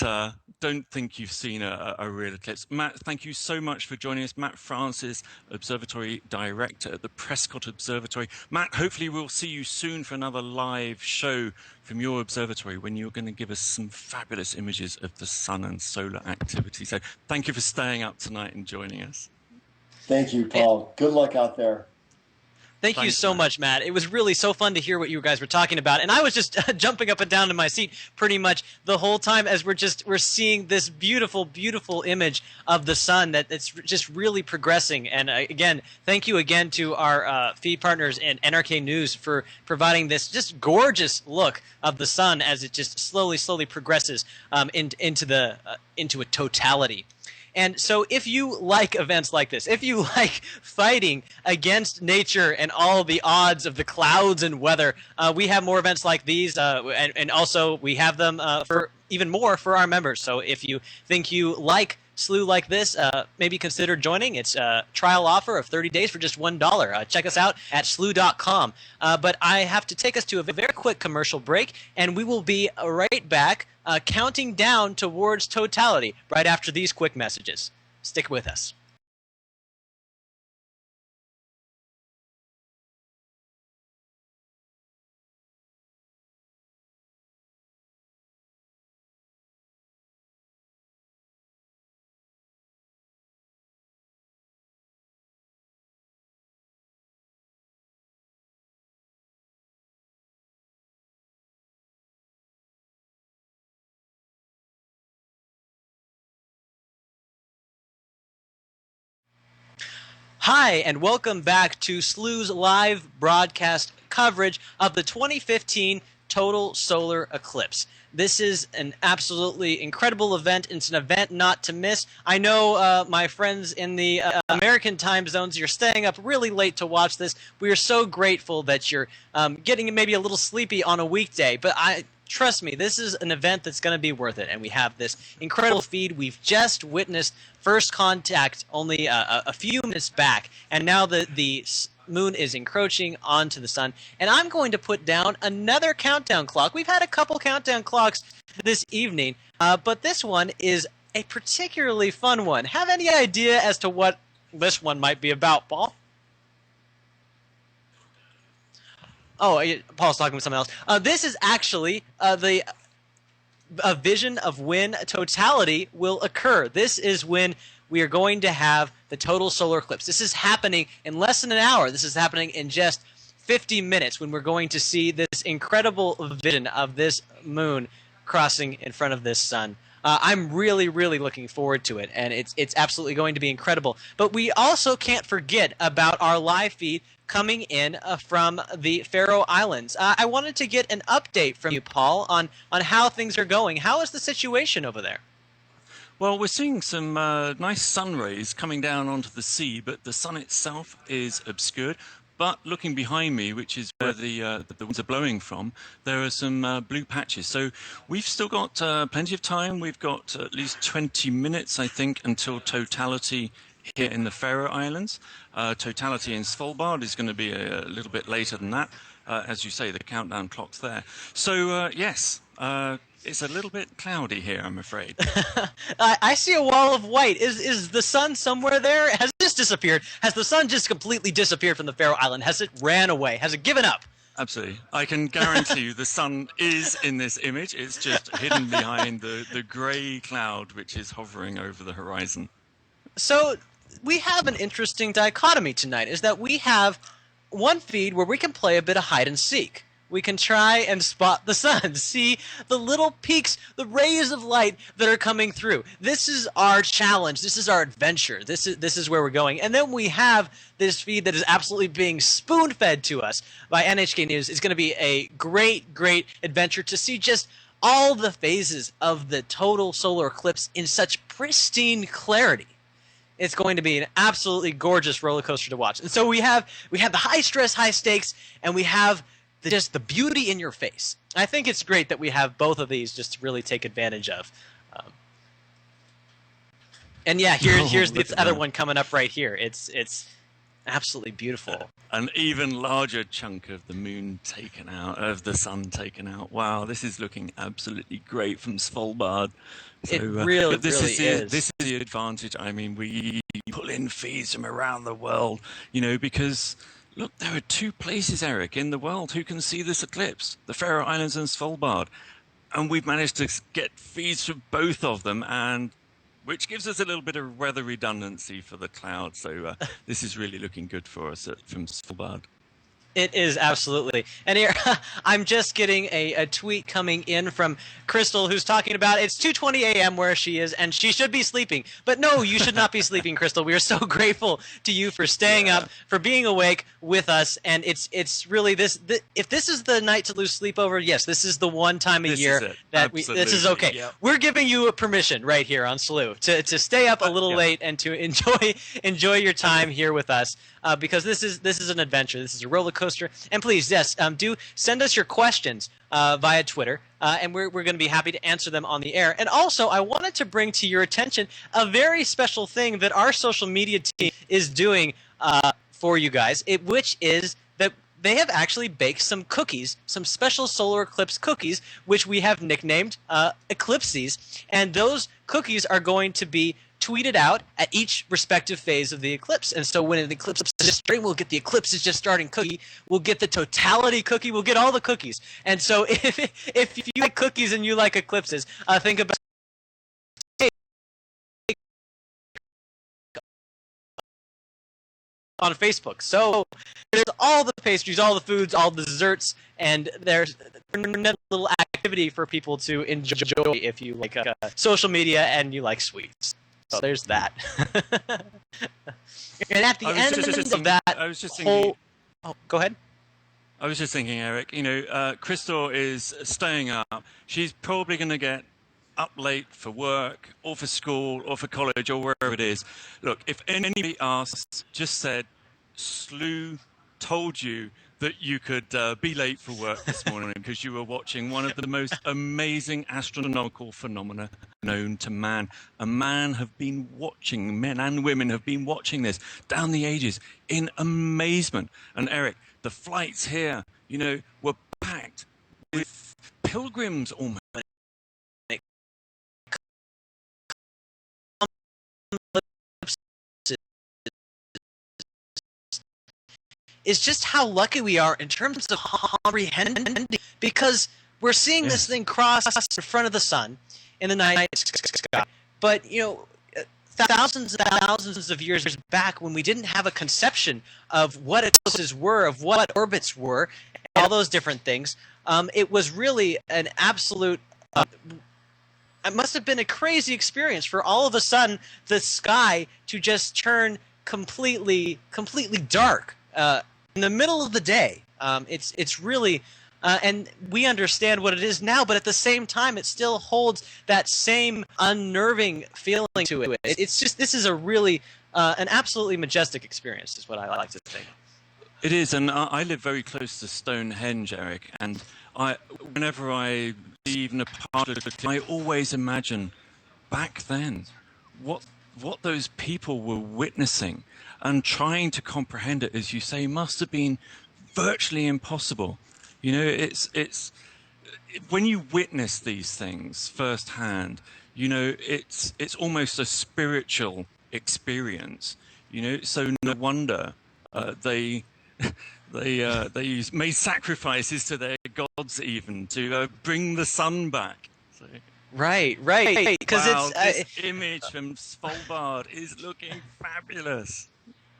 think you've seen a real eclipse. Matt, thank you so much for joining us. Matt Francis, Observatory Director at the Prescott Observatory. Matt, hopefully we'll see you soon for another live show from your observatory when you're going to give us some fabulous images of the sun and solar activity. So thank you for staying up tonight and joining us. Thank you, Paul. Good luck out there. Thank you so much, Matt. It was really so fun to hear what you guys were talking about, and I was just jumping up and down in my seat pretty much the whole time as we're seeing this beautiful, beautiful image of the sun that's just really progressing. And again, thank you again to our feed partners in NRK News for providing this just gorgeous look of the sun as it just slowly progresses into a totality. And so if you like events like this, if you like fighting against nature and all the odds of the clouds and weather, we have more events like these, and also we have them for even more for our members. So if you think you like SLU like this, maybe consider joining. It's a trial offer of 30 days for just $1. Check us out at slu.com. But I have to take us to a very quick commercial break, and we will be right back counting down towards totality right after these quick messages. Stick with us. Hi, and welcome back to SLU's live broadcast coverage of the 2015 total solar eclipse. This is an absolutely incredible event. It's an event not to miss. I know my friends in the American time zones, you're staying up really late to watch this. We are so grateful that you're getting maybe a little sleepy on a weekday, but trust me, this is an event that's going to be worth it, and we have this incredible feed. We've just witnessed first contact only a few minutes back, and now the moon is encroaching onto the sun, and I'm going to put down another countdown clock. We've had a couple countdown clocks this evening, but this one is a particularly fun one. Have any idea as to what this one might be about, Paul? Oh, Paul's talking with someone else. This is actually a vision of when totality will occur. This is when we are going to have the total solar eclipse. This is happening in less than an hour. This is happening in just 50 minutes when we're going to see this incredible vision of this moon crossing in front of this sun. I'm really, really looking forward to it, and it's absolutely going to be incredible. But we also can't forget about our live feed coming in from the Faroe Islands. I wanted to get an update from you, Paul, on how things are going. How is the situation over there? Well, we're seeing some nice sun rays coming down onto the sea, but the sun itself is obscured. But looking behind me, which is where the winds are blowing from, there are some blue patches. So we've still got plenty of time. We've got at least 20 minutes, I think, until totality here in the Faroe Islands. Totality in Svalbard is going to be a little bit later than that. As you say, the countdown clock's there. So, yes, it's a little bit cloudy here, I'm afraid. I see a wall of white. Is the sun somewhere there? Has it just disappeared? Has the sun just completely disappeared from the Faroe Island? Has it ran away? Has it given up? Absolutely. I can guarantee you the sun is in this image. It's just hidden behind the grey cloud which is hovering over the horizon. So we have an interesting dichotomy tonight, is that we have one feed where we can play a bit of hide and seek. We can try and spot the sun, see the little peaks, the rays of light that are coming through. This is our challenge. This is our adventure. This is where we're going. And then we have this feed that is absolutely being spoon-fed to us by NHK News. It's going to be a great, great adventure to see just all the phases of the total solar eclipse in such pristine clarity. It's going to be an absolutely gorgeous roller coaster to watch. And so we have the high stress, high stakes, and we have just the beauty in your face. I think it's great that we have both of these just to really take advantage of. And yeah, here's the other one coming up right here. It's absolutely beautiful. An even larger chunk of the moon taken out, of the sun taken out. Wow, this is looking absolutely great from Svalbard. So, it really, this really is. This is the advantage. I mean, we pull in feeds from around the world, because look, there are two places, Eric, in the world who can see this eclipse, the Faroe Islands and Svalbard. And we've managed to get feeds from both of them, and which gives us a little bit of weather redundancy for the cloud. So this is really looking good for us from Svalbard. It is, absolutely. And here, I'm just getting a tweet coming in from Crystal, who's talking about it's 2:20 a.m. where she is, and she should be sleeping. But no, you should not be sleeping, Crystal. We are so grateful to you for staying up, for being awake with us. And it's really if this is the night to lose sleep over, yes, this is the one time a year that this is okay. Yep. We're giving you a permission right here on Slew to stay up a little late and to enjoy your time here with us. Because this is an adventure. This is a roller coaster. And please, yes, do send us your questions via Twitter, and we're going to be happy to answer them on the air. And also, I wanted to bring to your attention a very special thing that our social media team is doing for you guys, which is that they have actually baked some cookies, some special solar eclipse cookies, which we have nicknamed Eclipses. And those cookies are going to be tweeted out at each respective phase of the eclipse. And so when an eclipse is just starting, we'll get the eclipse is just starting cookie, we'll get the totality cookie, we'll get all the cookies. And so if you like cookies and you like eclipses, think about on Facebook. So there's all the pastries, all the foods, all the desserts, and there's a little activity for people to enjoy if you like social media and you like sweets. So there's that. And at the end of that, I was just thinking. Oh, go ahead. I was just thinking, Eric. Crystal is staying up. She's probably going to get up late for work, or for school, or for college, or wherever it is. Look, if anybody asks, just said, Slew told you that you could be late for work this morning because you were watching one of the most amazing astronomical phenomena known to man. Men and women have been watching this down the ages in amazement. And Eric, the flights here, were packed with pilgrims almost. Is just how lucky we are in terms of comprehending, because we're seeing this thing cross in front of the sun in the night sky. But thousands and thousands of years back, when we didn't have a conception of what eclipses were, of what orbits were, and all those different things, it was really an absolute. It must have been a crazy experience for all of a sudden the sky to just turn completely dark. In the middle of the day. It's really, and we understand what it is now, but at the same time, it still holds that same unnerving feeling to it. It's just, this is a really, an absolutely majestic experience, is what I like to think. It is, and I live very close to Stonehenge, Eric, and whenever I see even a part of it, I always imagine back then what those people were witnessing. And trying to comprehend it, as you say, must have been virtually impossible. It's when you witness these things firsthand, it's almost a spiritual experience. So no wonder they made sacrifices to their gods even to bring the sun back. So. Right, right. Because Wow, it's this image from Svalbard is looking fabulous.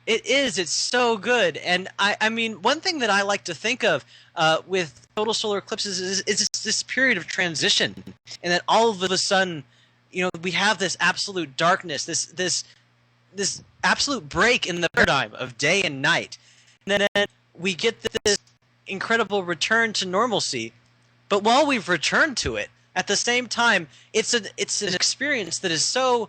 it is. It's so good. And I mean, one thing that I like to think of with total solar eclipses is it's this period of transition, and that all of a sudden, we have this absolute darkness, this absolute break in the paradigm of day and night, and then we get this incredible return to normalcy. But while we've returned to it, at the same time, it's an experience that is so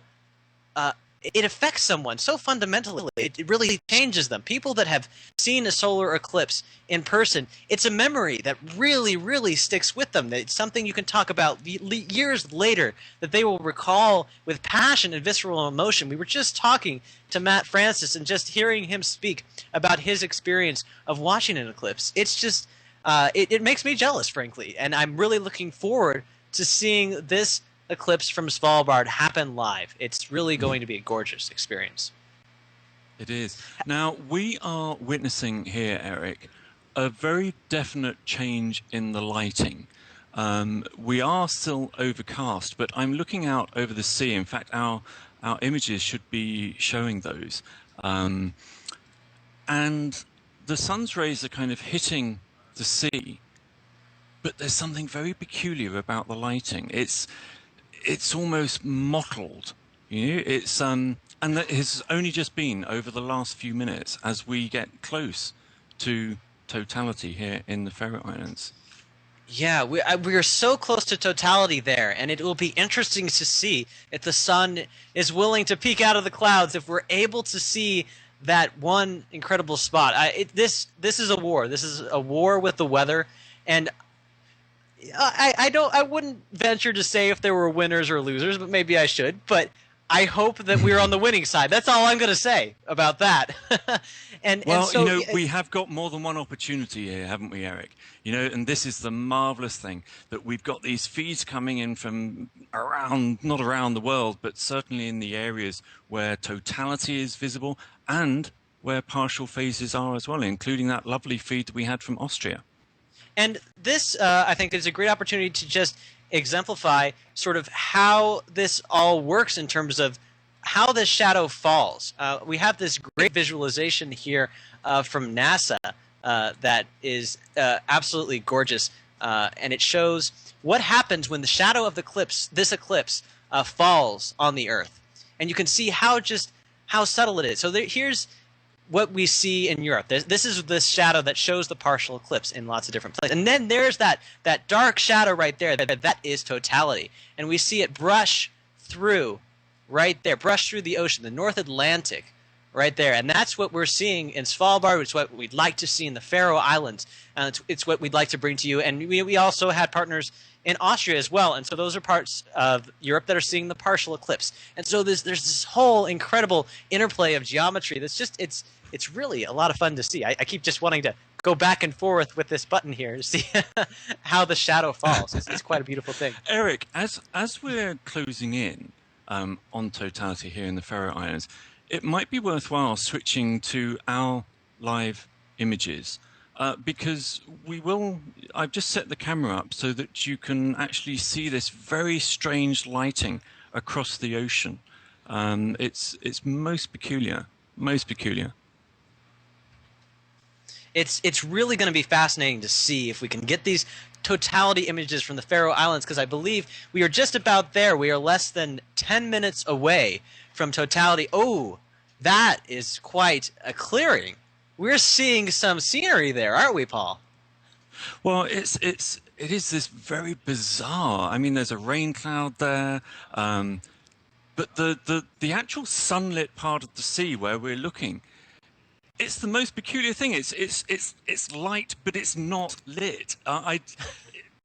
it affects someone so fundamentally. It really changes them. People that have seen a solar eclipse in person, it's a memory that really, really sticks with them. It's something you can talk about years later that they will recall with passion and visceral emotion. We were just talking to Matt Francis and just hearing him speak about his experience of watching an eclipse. It's just, it makes me jealous, frankly. And I'm really looking forward to seeing this eclipse from Svalbard happen live. It's really going to be a gorgeous experience. It is. Now, we are witnessing here, Eric, a very definite change in the lighting. We are still overcast, but I'm looking out over the sea. In fact, our images should be showing those. And the sun's rays are kind of hitting the sea, but there's something very peculiar about the lighting. It's almost mottled, it's and that has only just been over the last few minutes as we get close to totality here in the Faroe Islands. Yeah, we are so close to totality there, and it will be interesting to see if the sun is willing to peek out of the clouds, if we're able to see that one incredible spot. This is a war. This is a war with the weather, and I wouldn't venture to say if there were winners or losers, but maybe I should. But I hope that we're on the winning side. That's all I'm going to say about that. and so, we have got more than one opportunity here, haven't we, Eric? And this is the marvelous thing, that we've got these feeds coming in from not around the world, but certainly in the areas where totality is visible and where partial phases are as well, including that lovely feed that we had from Austria. And this, I think, is a great opportunity to just exemplify sort of how this all works in terms of how the shadow falls. We have this great visualization here from NASA that is absolutely gorgeous, and it shows what happens when the shadow of this eclipse falls on the Earth. And you can see how subtle it is. So here's what we see in Europe. This is the shadow that shows the partial eclipse in lots of different places. And then there's that dark shadow right there. That is totality. And we see it brush through right there, brush through the ocean, the North Atlantic right there. And that's what we're seeing in Svalbard. It's what we'd like to see in the Faroe Islands. And it's what we'd like to bring to you. And we also had partners in Austria as well. And so those are parts of Europe that are seeing the partial eclipse. And so there's this whole incredible interplay of geometry that's just, it's really a lot of fun to see. I keep just wanting to go back and forth with this button here to see how the shadow falls. It's quite a beautiful thing. Eric, as we're closing in on totality here in the Faroe Islands, it might be worthwhile switching to our live images. Because I've just set the camera up so that you can actually see this very strange lighting across the ocean. It's most peculiar, most peculiar. It's really going to be fascinating to see if we can get these totality images from the Faroe Islands, because I believe we are just about there. We are less than 10 minutes away from totality. Oh, that is quite a clearing. We're seeing some scenery there, aren't we, Paul? Well, it is this very bizarre. I mean, there's a rain cloud there, but the actual sunlit part of the sea where we're looking, it's the most peculiar thing. It's light, but it's not lit.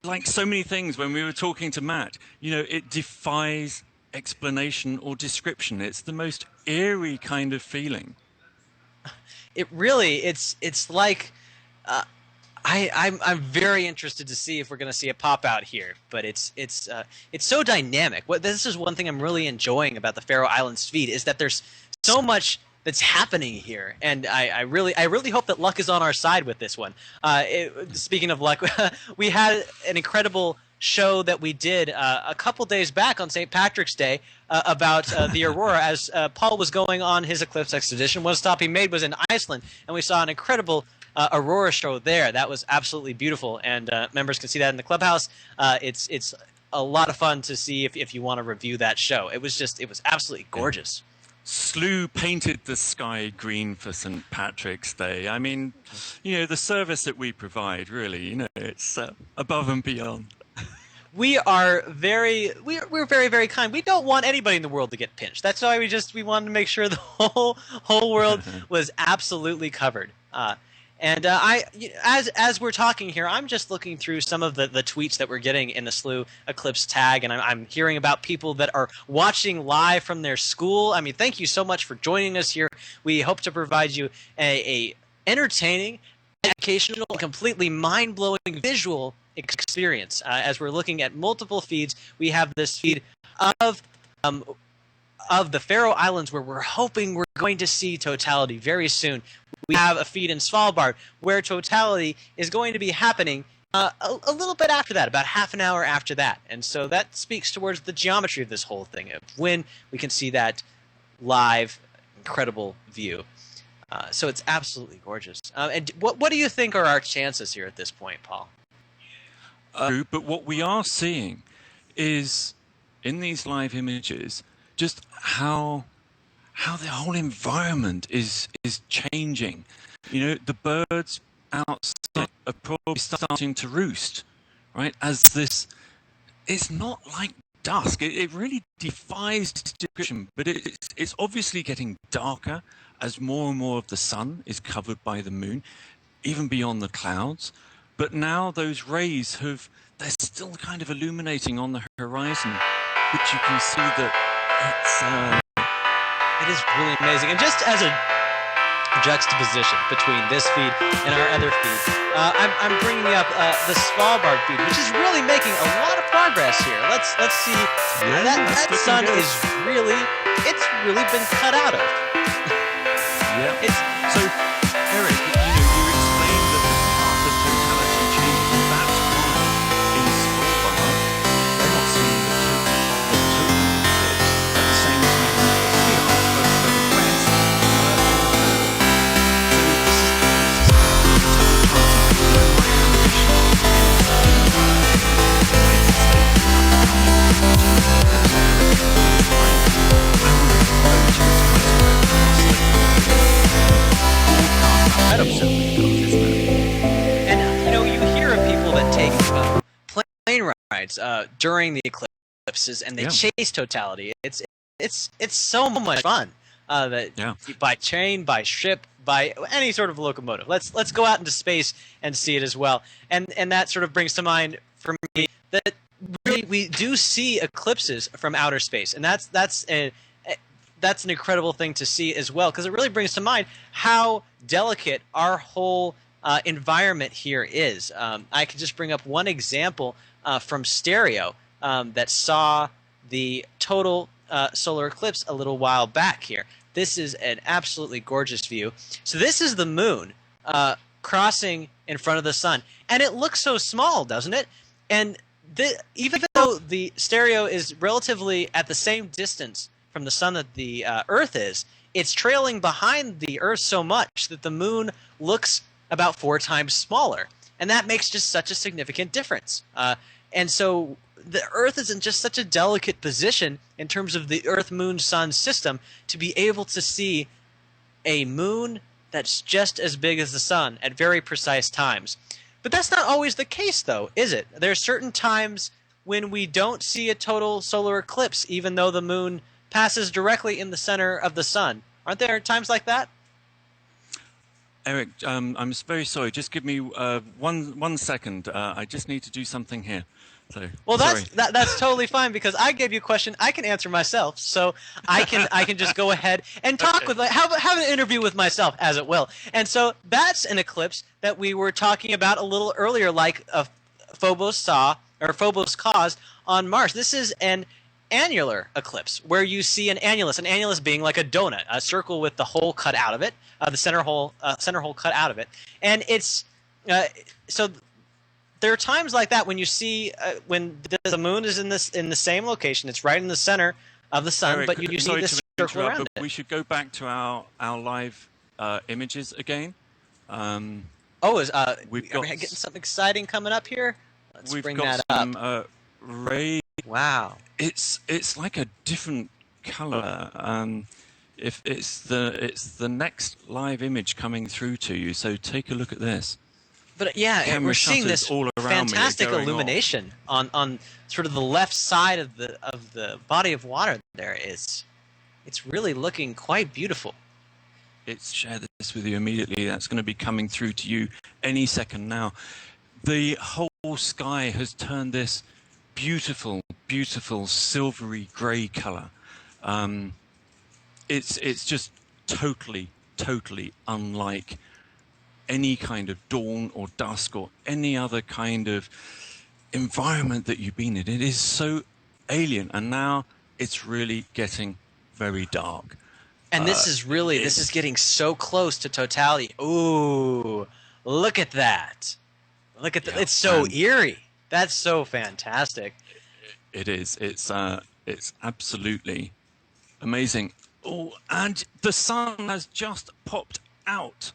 Like so many things when we were talking to Matt, it defies explanation or description. It's the most eerie kind of feeling. It really, it's like, I'm very interested to see if we're going to see it pop out here. But it's so dynamic. This is one thing I'm really enjoying about the Faroe Islands feed, is that there's so much that's happening here, and I really hope that luck is on our side with this one. Speaking of luck, we had an incredible show that we did a couple days back on St. Patrick's Day about the aurora. As Paul was going on his eclipse expedition, one stop he made was in Iceland, and we saw an incredible aurora show there. That was absolutely beautiful, and members can see that in the clubhouse. It's a lot of fun to see if you want to review that show. It was absolutely gorgeous. Slew painted the sky green for St. Patrick's Day. I mean, you know, the service that we provide, really, you know, it's above and beyond. We're very, very kind. We don't want anybody in the world to get pinched. That's why we wanted to make sure the whole world was absolutely covered. As we're talking here, I'm just looking through some of the tweets that we're getting in the Slew Eclipse tag, and I'm hearing about people that are watching live from their school. I mean, thank you so much for joining us here. We hope to provide you a entertaining, educational, completely mind-blowing visual experience. As we're looking at multiple feeds, we have this feed of the Faroe Islands, where we're hoping we're going to see totality very soon. We have a feed in Svalbard where totality is going to be happening a little bit after that, about half an hour after that. And so that speaks towards the geometry of this whole thing, of when we can see that live, incredible view. So it's absolutely gorgeous. And what do you think are our chances here at this point, Paul? But what we are seeing is, in these live images, just how the whole environment is changing. You know, the birds outside are probably starting to roost, right? As this, it's not like dusk. It really defies description, but it's obviously getting darker as more and more of the sun is covered by the moon, even beyond the clouds. But now those rays they're still kind of illuminating on the horizon, which you can see that it is really amazing. And just as a juxtaposition between this feed and our other feed, I'm bringing up the Svalbard feed, which is really making a lot of progress here. Let's see. That sun is really been cut out of. Yeah. So, Eric, you explained that the path of totality changes, and that's why in Svalbard they're not seeing the total eclipse at the same time as we are for the West. And you hear of people that take plane rides during the eclipses, and they chase totality. It's so much fun. By train, by ship, by any sort of locomotive. Let's go out into space and see it as well. And that sort of brings to mind for me that really we do see eclipses from outer space, and that's an incredible thing to see as well, because it really brings to mind how delicate our whole environment here is. I could just bring up one example from stereo that saw the total solar eclipse a little while back here. This is an absolutely gorgeous view. So this is the moon crossing in front of the sun, and it looks so small, doesn't it? And even though the stereo is relatively at the same distance from the sun that the Earth is, it's trailing behind the Earth so much that the moon looks about 4 times smaller, and that makes just such a significant difference. And so the Earth is in just such a delicate position in terms of the Earth-Moon-Sun system to be able to see a moon that's just as big as the sun at very precise times. But that's not always the case, though, is it? There are certain times when we don't see a total solar eclipse, even though the moon passes directly in the center of the sun. Aren't there times like that? Eric, I'm very sorry. Just give me 1 second. I just need to do something here. So, well, that's totally fine, because I gave you a question I can answer myself, so I can just go ahead and talk with have an interview with myself, as it will. And so that's an eclipse that we were talking about a little earlier, like Phobos caused on Mars. This is an annular eclipse, where you see an annulus being like a donut, a circle with the hole cut out of it, the center hole cut out of it, and it's so there are times like that when you see when the moon is in the same location. It's right in the center of the sun, Eric, but you sorry need this to circle interrupt, around but it. we should go back to our live images again. Oh, We've are got we getting something exciting coming up here? Let's we've bring got that some up. ray. Wow. It's like a different color. If it's the next live image coming through to you, so take a look at this. But yeah, Camera we're seeing shutters this all around me are fantastic going illumination on sort of the left side of the body of water. There is, it's really looking quite beautiful. It's share this with you immediately. That's going to be coming through to you any second now. The whole sky has turned this beautiful, beautiful silvery grey color. It's just totally unlike any kind of dawn or dusk or any other kind of environment that you've been in. It is so alien, and now it's really getting very dark. And this is really, this is getting so close to totality. Ooh, look at that. Look at that. Yeah, It's so eerie. That's so fantastic. It is. It's absolutely amazing. Oh, and the sun has just popped out.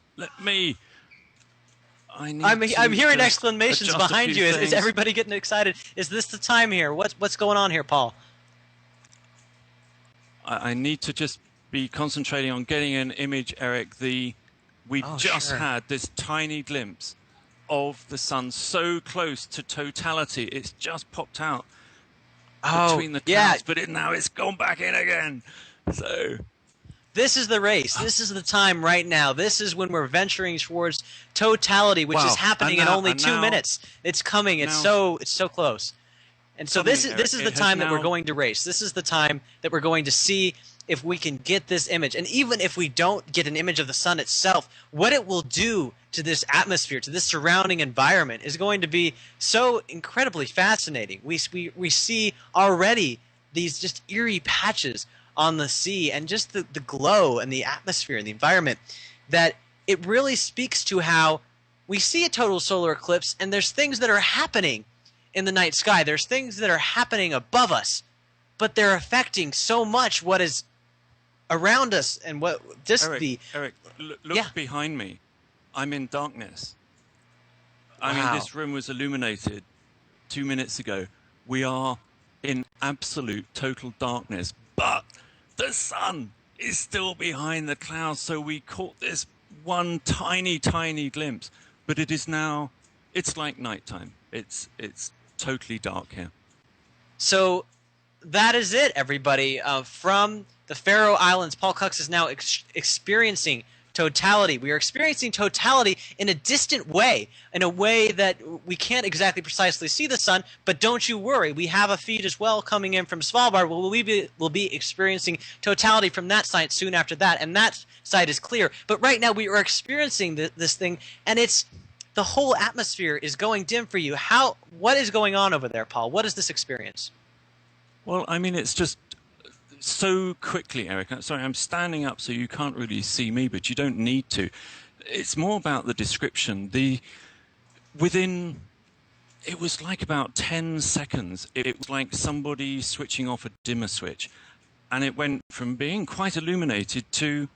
I'm hearing exclamations behind you. Is everybody getting excited? Is this the time here? What's going on here, Paul? I need to just be concentrating on getting an image, Eric. We just had this tiny glimpse of the sun so close to totality. It's just popped out between the clouds, but now it's gone back in again. So this is the race. This is the time right now. This is when we're venturing towards totality, which is happening in only 2 minutes. It's coming. It's so close. And so this is the time that we're going to race. This is the time that we're going to see if we can get this image. And even if we don't get an image of the sun itself, what it will do to this atmosphere, to this surrounding environment, is going to be so incredibly fascinating. We see already these just eerie patches on the sea, and just the glow and the atmosphere and the environment, that it really speaks to how we see a total solar eclipse, and there's things that are happening in the night sky. There's things that are happening above us, but they're affecting so much what is around us, and what just Eric, look behind me. I'm in darkness. I mean, this room was illuminated 2 minutes ago. We are in absolute total darkness, but the sun is still behind the clouds, so we caught this one tiny glimpse, but it is now, it's like nighttime. It's totally dark here. So that is it, everybody. From the Faroe Islands, Paul Cox is now experiencing totality. We are experiencing totality in a distant way, in a way that we can't exactly precisely see the sun, but don't you worry. We have a feed as well coming in from Svalbard. We'll be experiencing totality from that site soon after that, and that site is clear. But right now we are experiencing this thing, and the whole atmosphere is going dim for you. What is going on over there, Paul? What is this experience? Well, I mean, it's just so quickly, Eric. Sorry, I'm standing up so you can't really see me, but you don't need to. It's more about the description. It was like about 10 seconds. It was like somebody switching off a dimmer switch, and it went from being quite illuminated to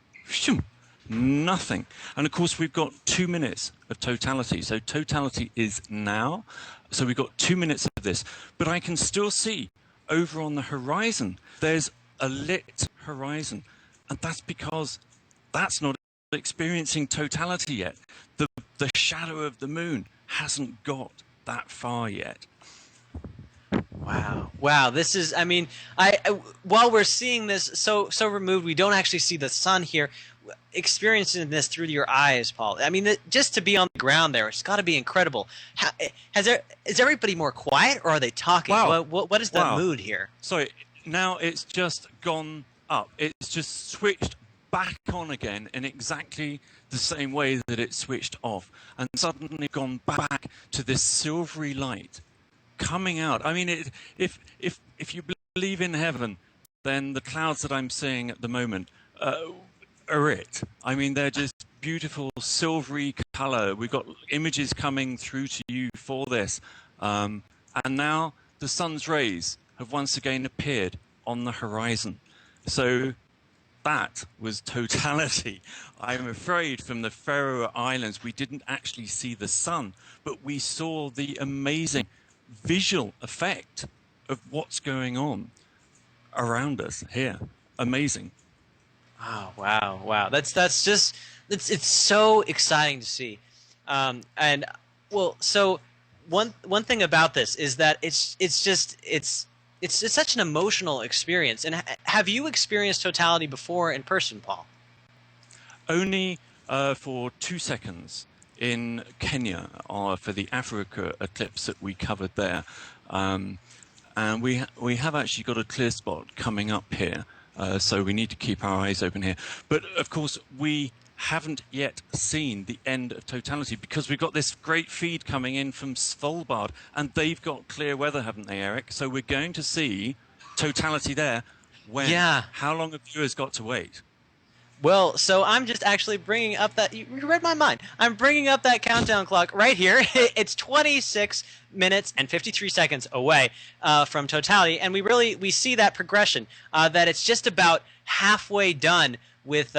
nothing. And of course, we've got 2 minutes of totality. So totality is now. So we've got 2 minutes of this, but I can still see over on the horizon, there's a lit horizon, and that's because that's not experiencing totality yet. The shadow of the moon hasn't got that far yet. Wow, this is, I mean, while we're seeing this so removed, we don't actually see the sun here. Experiencing this through your eyes, Paul, I mean, just to be on the ground there, it's got to be incredible. Is everybody more quiet, or are they talking? Wow. What is the mood here? Sorry, now it's just gone up. It's just switched back on again in exactly the same way that it switched off, and suddenly gone back to this silvery light coming out. I mean, if you believe in heaven, then the clouds that I'm seeing at the moment are it. I mean, they're just beautiful silvery color. We've got images coming through to you for this. And now the sun's rays have once again appeared on the horizon. So that was totality. I'm afraid from the Faroe Islands, we didn't actually see the sun, but we saw the amazing visual effect of what's going on around us here. Amazing. Oh, wow. That's just it's so exciting to see. And well, so one thing about this is that it's such an emotional experience. And have you experienced totality before in person, Paul? Only for 2 seconds in Kenya for the Africa eclipse that we covered there. And we have actually got a clear spot coming up here. So we need to keep our eyes open here. But of course, we haven't yet seen the end of totality because we've got this great feed coming in from Svalbard, and they've got clear weather, haven't they, Eric? So we're going to see totality there. When? Yeah. How long have viewers got to wait? Well, so I'm just actually bringing up that, you read my mind. I'm bringing up that countdown clock right here. It's 26 minutes and 53 seconds away from totality, and we see that progression, that it's just about halfway done with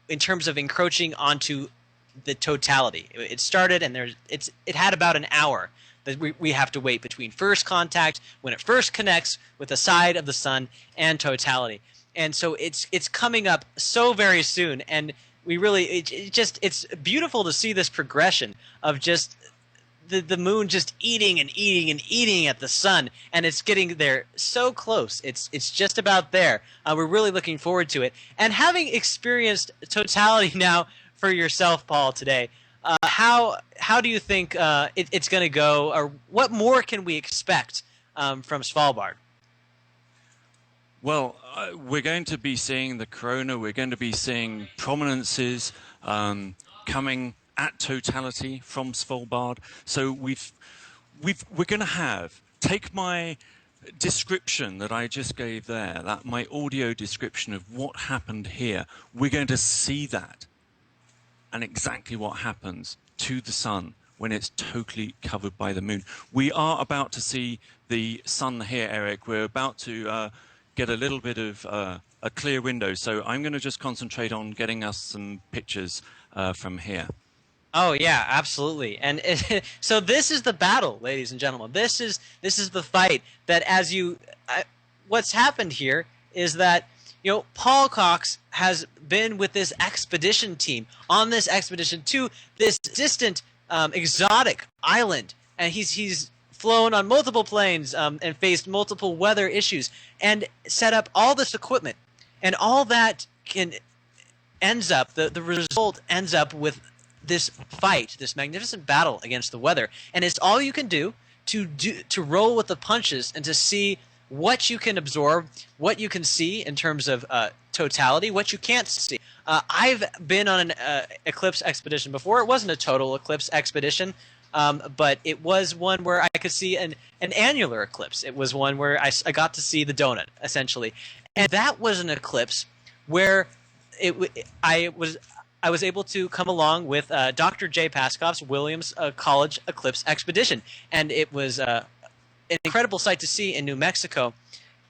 in terms of encroaching onto the totality. It started, and it had about an hour that we have to wait between first contact, when it first connects with the side of the sun, and totality. And so it's coming up so very soon, and we really it's beautiful to see this progression of just the moon just eating and eating and eating at the sun, and it's getting there so close. It's just about there. We're really looking forward to it, and having experienced totality now for yourself, Paul, today. How do you think it's going to go, or what more can we expect from Svalbard? Well, we're going to be seeing the corona. We're going to be seeing prominences coming at totality from Svalbard. So we're going to take my description that I just gave there, my audio description of what happened here. We're going to see that and exactly what happens to the sun when it's totally covered by the moon. We are about to see the sun here, Eric. We're about to get a little bit of a clear window. So I'm going to just concentrate on getting us some pictures from here. Oh yeah, absolutely. And so this is the battle, ladies and gentlemen. This is the fight that what's happened here is that, Paul Cox has been with this expedition team on this expedition to this distant, exotic island, and he's flown on multiple planes and faced multiple weather issues and set up all this equipment, and all that ends up the result ends up with this fight, this magnificent battle against the weather, and it's all you can do to roll with the punches and to see what you can absorb, what you can see in terms of totality, what you can't see. I've been on an eclipse expedition before. It wasn't a total eclipse expedition, but it was one where I could see an annular eclipse. It was one where I got to see the donut, essentially. And that was an eclipse where I was able to come along with Dr. Jay Paskoff's Williams College Eclipse Expedition. And it was an incredible sight to see in New Mexico.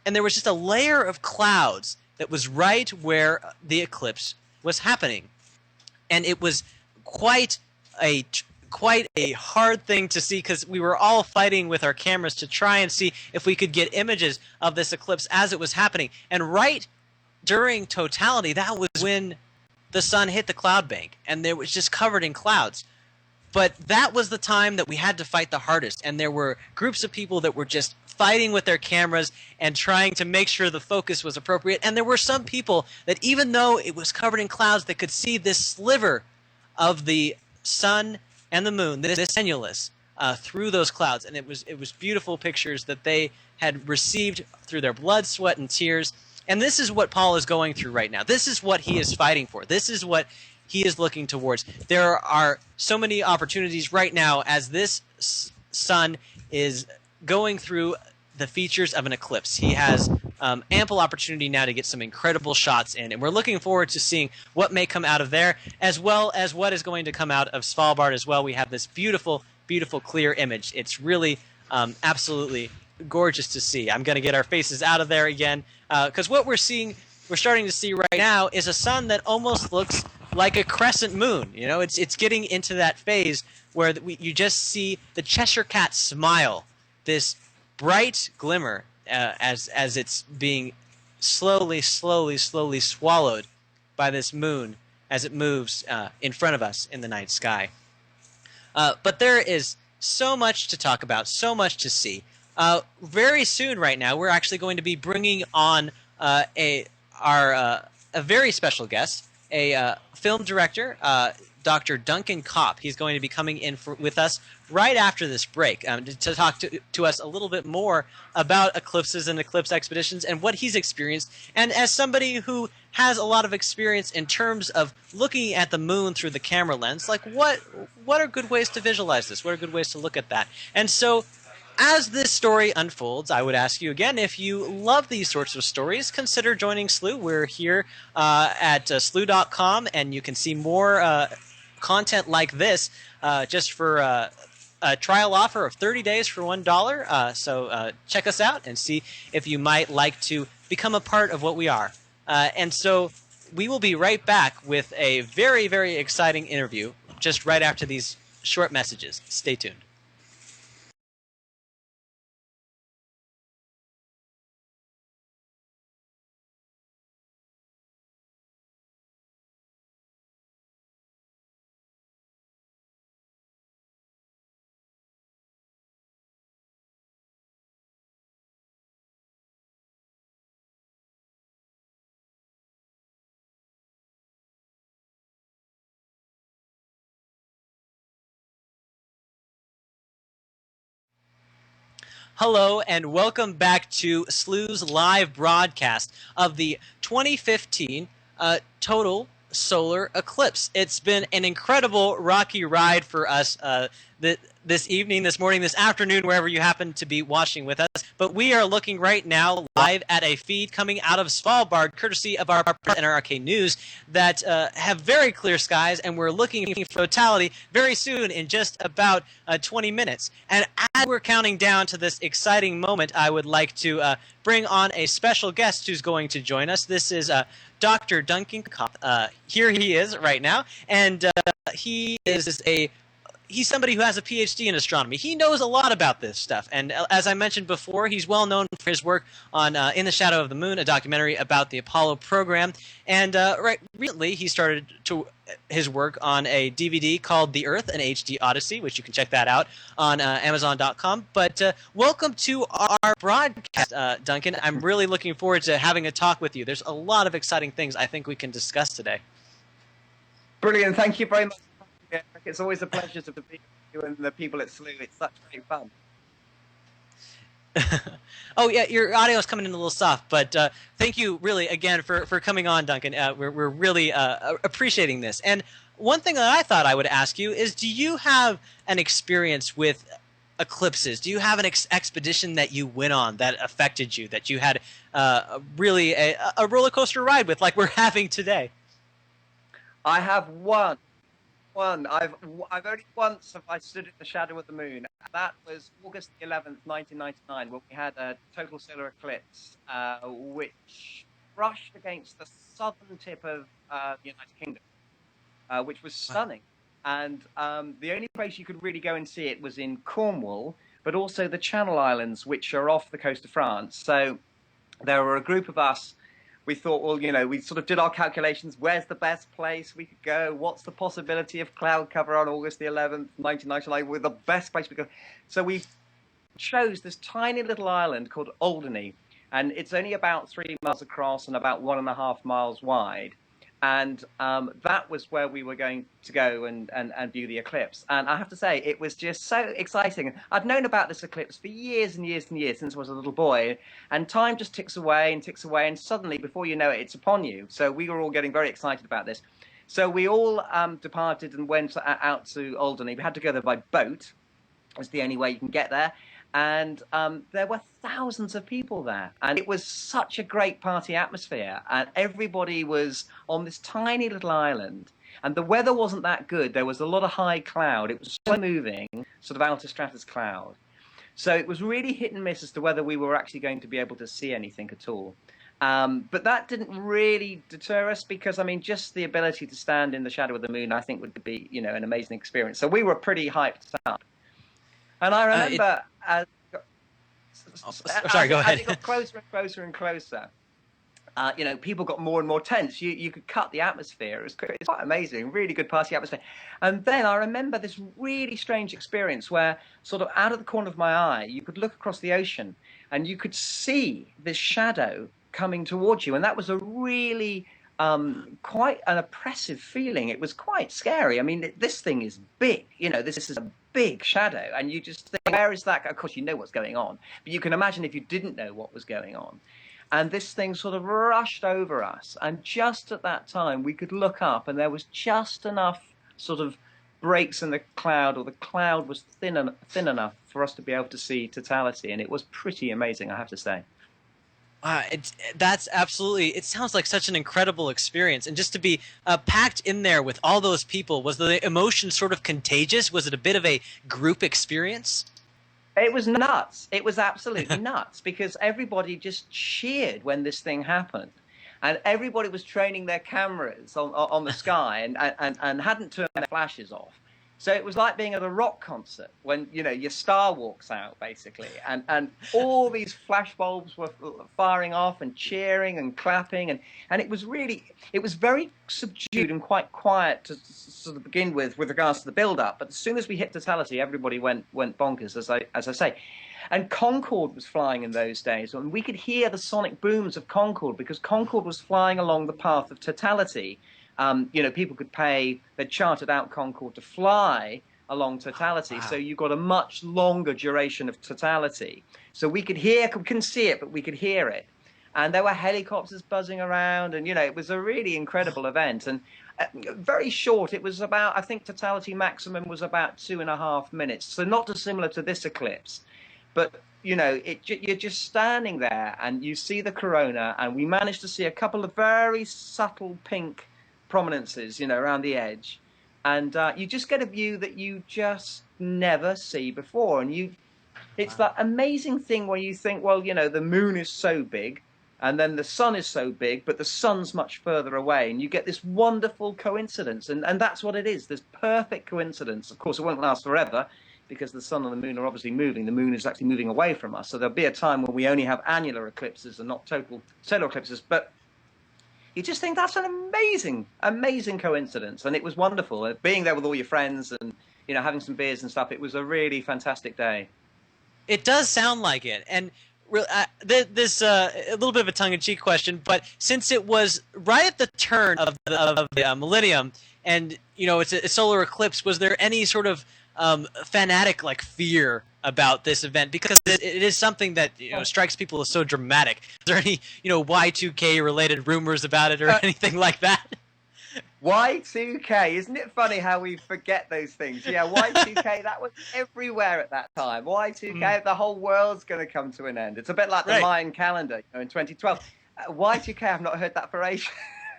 And there was just a layer of clouds that was right where the eclipse was happening. And it was quite a hard thing to see, because we were all fighting with our cameras to try and see if we could get images of this eclipse as it was happening. And right during totality, that was when the sun hit the cloud bank, and it was just covered in clouds. But that was the time that we had to fight the hardest, and there were groups of people that were just fighting with their cameras and trying to make sure the focus was appropriate. And there were some people that, even though it was covered in clouds, that could see this sliver of the sun and the moon, this annulus, through those clouds. And it was beautiful pictures that they had received through their blood, sweat, and tears. And this is what Paul is going through right now. This is what he is fighting for. This is what he is looking towards. There are so many opportunities right now as this sun is going through the features of an eclipse. He has ample opportunity now to get some incredible shots in, and we're looking forward to seeing what may come out of there, as well as what is going to come out of Svalbard as well. We have this beautiful, beautiful, clear image. It's really absolutely gorgeous to see. I'm going to get our faces out of there again, because what we're starting to see right now is a sun that almost looks like a crescent moon. You know, it's getting into that phase where you just see the Cheshire Cat smile, this bright glimmer as it's being slowly swallowed by this moon as it moves in front of us in the night sky. But there is so much to talk about, so much to see. Very soon right now, we're actually going to be bringing on a very special guest, a film director, Dr. Duncan Kopp. He's going to be coming in with us right after this break to talk to us a little bit more about eclipses and eclipse expeditions and what he's experienced. And as somebody who has a lot of experience in terms of looking at the moon through the camera lens, like what are good ways to visualize this? What are good ways to look at that? And so as this story unfolds, I would ask you again, if you love these sorts of stories, consider joining SLU. We're here at SLU.com, and you can see more content like this just for a trial offer of 30 days for $1. So check us out and see if you might like to become a part of what we are. And so we will be right back with a very, very exciting interview just right after these short messages. Stay tuned. Hello and welcome back to SLU's live broadcast of the 2015 total solar eclipse. It's been an incredible rocky ride for us this evening, this morning, this afternoon, wherever you happen to be watching with us. But we are looking right now live at a feed coming out of Svalbard, courtesy of our NRK News, that have very clear skies, and we're looking for totality very soon in just about 20 minutes. And as we're counting down to this exciting moment, I would like to bring on a special guest who's going to join us. This is Dr. Duncan Kopp. Here he is right now, and he's somebody who has a PhD in astronomy. He knows a lot about this stuff, and as I mentioned before, he's well known for his work on In the Shadow of the Moon, a documentary about the Apollo program. And recently, he started his work on a DVD called The Earth, an HD Odyssey, which you can check that out on Amazon.com. But welcome to our broadcast, Duncan. I'm really looking forward to having a talk with you. There's a lot of exciting things I think we can discuss today. Brilliant. Thank you very much. It's always a pleasure to be with you and the people at SLU. It's such great fun. Oh, yeah, your audio is coming in a little soft, but thank you really again for coming on, Duncan. We're really appreciating this. And one thing that I thought I would ask you is, do you have an experience with eclipses? Do you have an expedition that you went on that affected you, that you had really a roller coaster ride with, like we're having today? I have one. I've only once have I stood in the shadow of the moon. That was August 11th, 1999, when we had a total solar eclipse, which brushed against the southern tip of the United Kingdom, which was stunning. And the only place you could really go and see it was in Cornwall, but also the Channel Islands, which are off the coast of France. So there were a group of us. We thought, well, you know, we sort of did our calculations. Where's the best place we could go? What's the possibility of cloud cover on August the 11th, 1999? We're the best place we could. So we chose this tiny little island called Alderney, and it's only about 3 miles across and about 1.5 miles wide. And that was where we were going to go and view the eclipse. And I have to say, it was just so exciting. I'd known about this eclipse for years and years and years since I was a little boy. And time just ticks away, and suddenly, before you know it, it's upon you. So we were all getting very excited about this. So we all departed and went out to Alderney. We had to go there by boat. It's the only way you can get there. and there were thousands of people there, and it was such a great party atmosphere, and everybody was on this tiny little island, and the weather wasn't that good. There was a lot of high cloud. It was slow moving, sort of outer stratus cloud. So it was really hit and miss as to whether we were actually going to be able to see anything at all. But that didn't really deter us, because, I mean, just the ability to stand in the shadow of the moon, I think, would be, you know, an amazing experience. So we were pretty hyped up. And I remember, sorry, go ahead. As it got closer and closer and closer, you know, people got more and more tense. You could cut the atmosphere. It's quite amazing, really good party atmosphere. And then I remember this really strange experience where, sort of out of the corner of my eye, you could look across the ocean and you could see this shadow coming towards you. And that was a really quite an oppressive feeling. It was quite scary. I mean, this thing is big. You know, this is a big shadow. And you just think, where is that? Of course, you know what's going on. But you can imagine if you didn't know what was going on. And this thing sort of rushed over us. And just at that time, we could look up, and there was just enough sort of breaks in the cloud, or the cloud was thin enough for us to be able to see totality. And it was pretty amazing, I have to say. That's absolutely, it sounds like such an incredible experience. And just to be packed in there with all those people, was the emotion sort of contagious? Was it a bit of a group experience? It was nuts. It was absolutely nuts, because everybody just cheered when this thing happened. And everybody was training their cameras on the sky and hadn't turned their flashes off. So it was like being at a rock concert when, you know, your star walks out, basically. And all these flash bulbs were firing off and cheering and clapping. And it was very subdued and quite quiet to sort of begin with regards to the build-up. But as soon as we hit totality, everybody went bonkers, as I say. And Concorde was flying in those days. And we could hear the sonic booms of Concorde, because Concorde was flying along the path of totality. You know, people could pay, they chartered out Concorde to fly along totality. Wow. So you got a much longer duration of totality. So we could hear, couldn't see it, but we could hear it. And there were helicopters buzzing around, and, you know, it was a really incredible event. And very short, it was about, I think totality maximum was about 2.5 minutes. So not dissimilar to this eclipse. But, you know, you're just standing there and you see the corona, and we managed to see a couple of very subtle pink prominences, you know, around the edge, and you just get a view that you just never see before. And it's that amazing thing where you think, well, you know, the moon is so big, and then the sun is so big, but the sun's much further away, and you get this wonderful coincidence, and that's what it is, this perfect coincidence. Of course, it won't last forever, because the sun and the moon are obviously moving. The moon is actually moving away from us, so there'll be a time when we only have annular eclipses and not total solar eclipses. But you just think that's an amazing, amazing coincidence. And it was wonderful. Being there with all your friends and, you know, having some beers and stuff, it was a really fantastic day. It does sound like it. And this a little bit of a tongue-in-cheek question, but since it was right at the turn of the millennium, and, you know, it's a solar eclipse, was there any sort of fanatic, like, fear about this event, because it is something that, you know, strikes people as so dramatic? Is there any, you know, Y2K related rumors about it or anything like that? Y2K, isn't it funny how we forget those things? Yeah, Y2K, that was everywhere at that time. Y2K, the whole world's going to come to an end. It's a bit like the Mayan calendar, you know, in 2012. Y2K, I've not heard that for ages.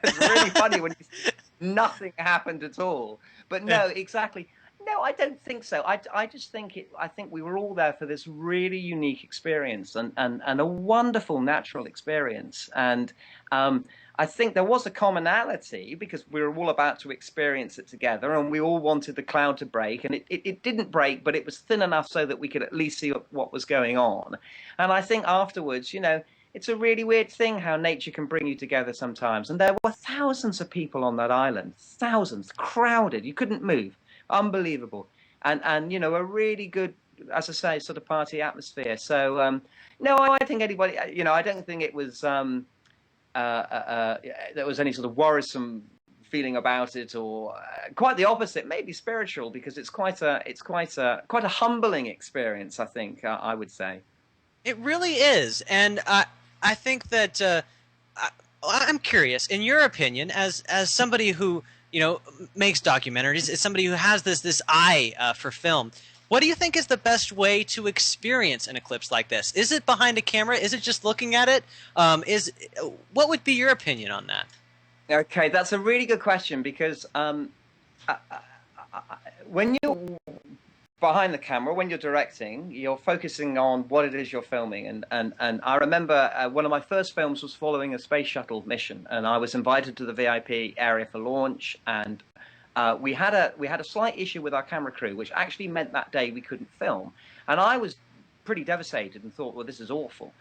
It's really funny when nothing happened at all. But no, exactly. No, I don't think so. I just think I think we were all there for this really unique experience and a wonderful natural experience. And I think there was a commonality, because we were all about to experience it together, and we all wanted the cloud to break. And it didn't break, but it was thin enough so that we could at least see what was going on. And I think afterwards, you know, it's a really weird thing how nature can bring you together sometimes. And there were thousands of people on that island, thousands, crowded. You couldn't move. Unbelievable, and you know, a really good, as I say, sort of party atmosphere. So no, I think anybody, you know, I don't think it was there was any sort of worrisome feeling about it, or quite the opposite, maybe spiritual, because it's quite a humbling experience, I think. I would say it really is. And I think that I'm curious, in your opinion, as somebody who, you know, makes documentaries, as somebody who has this eye for film, What do you think is the best way to experience an eclipse like this? Is it behind a camera? Is it just looking at it? What would be your opinion on that? Okay, that's a really good question because when you're behind the camera, when you're directing, you're focusing on what it is you're filming. And I remember one of my first films was following a space shuttle mission, and I was invited to the VIP area for launch, and we had a slight issue with our camera crew, which actually meant that day we couldn't film. And I was pretty devastated and thought, well, this is awful.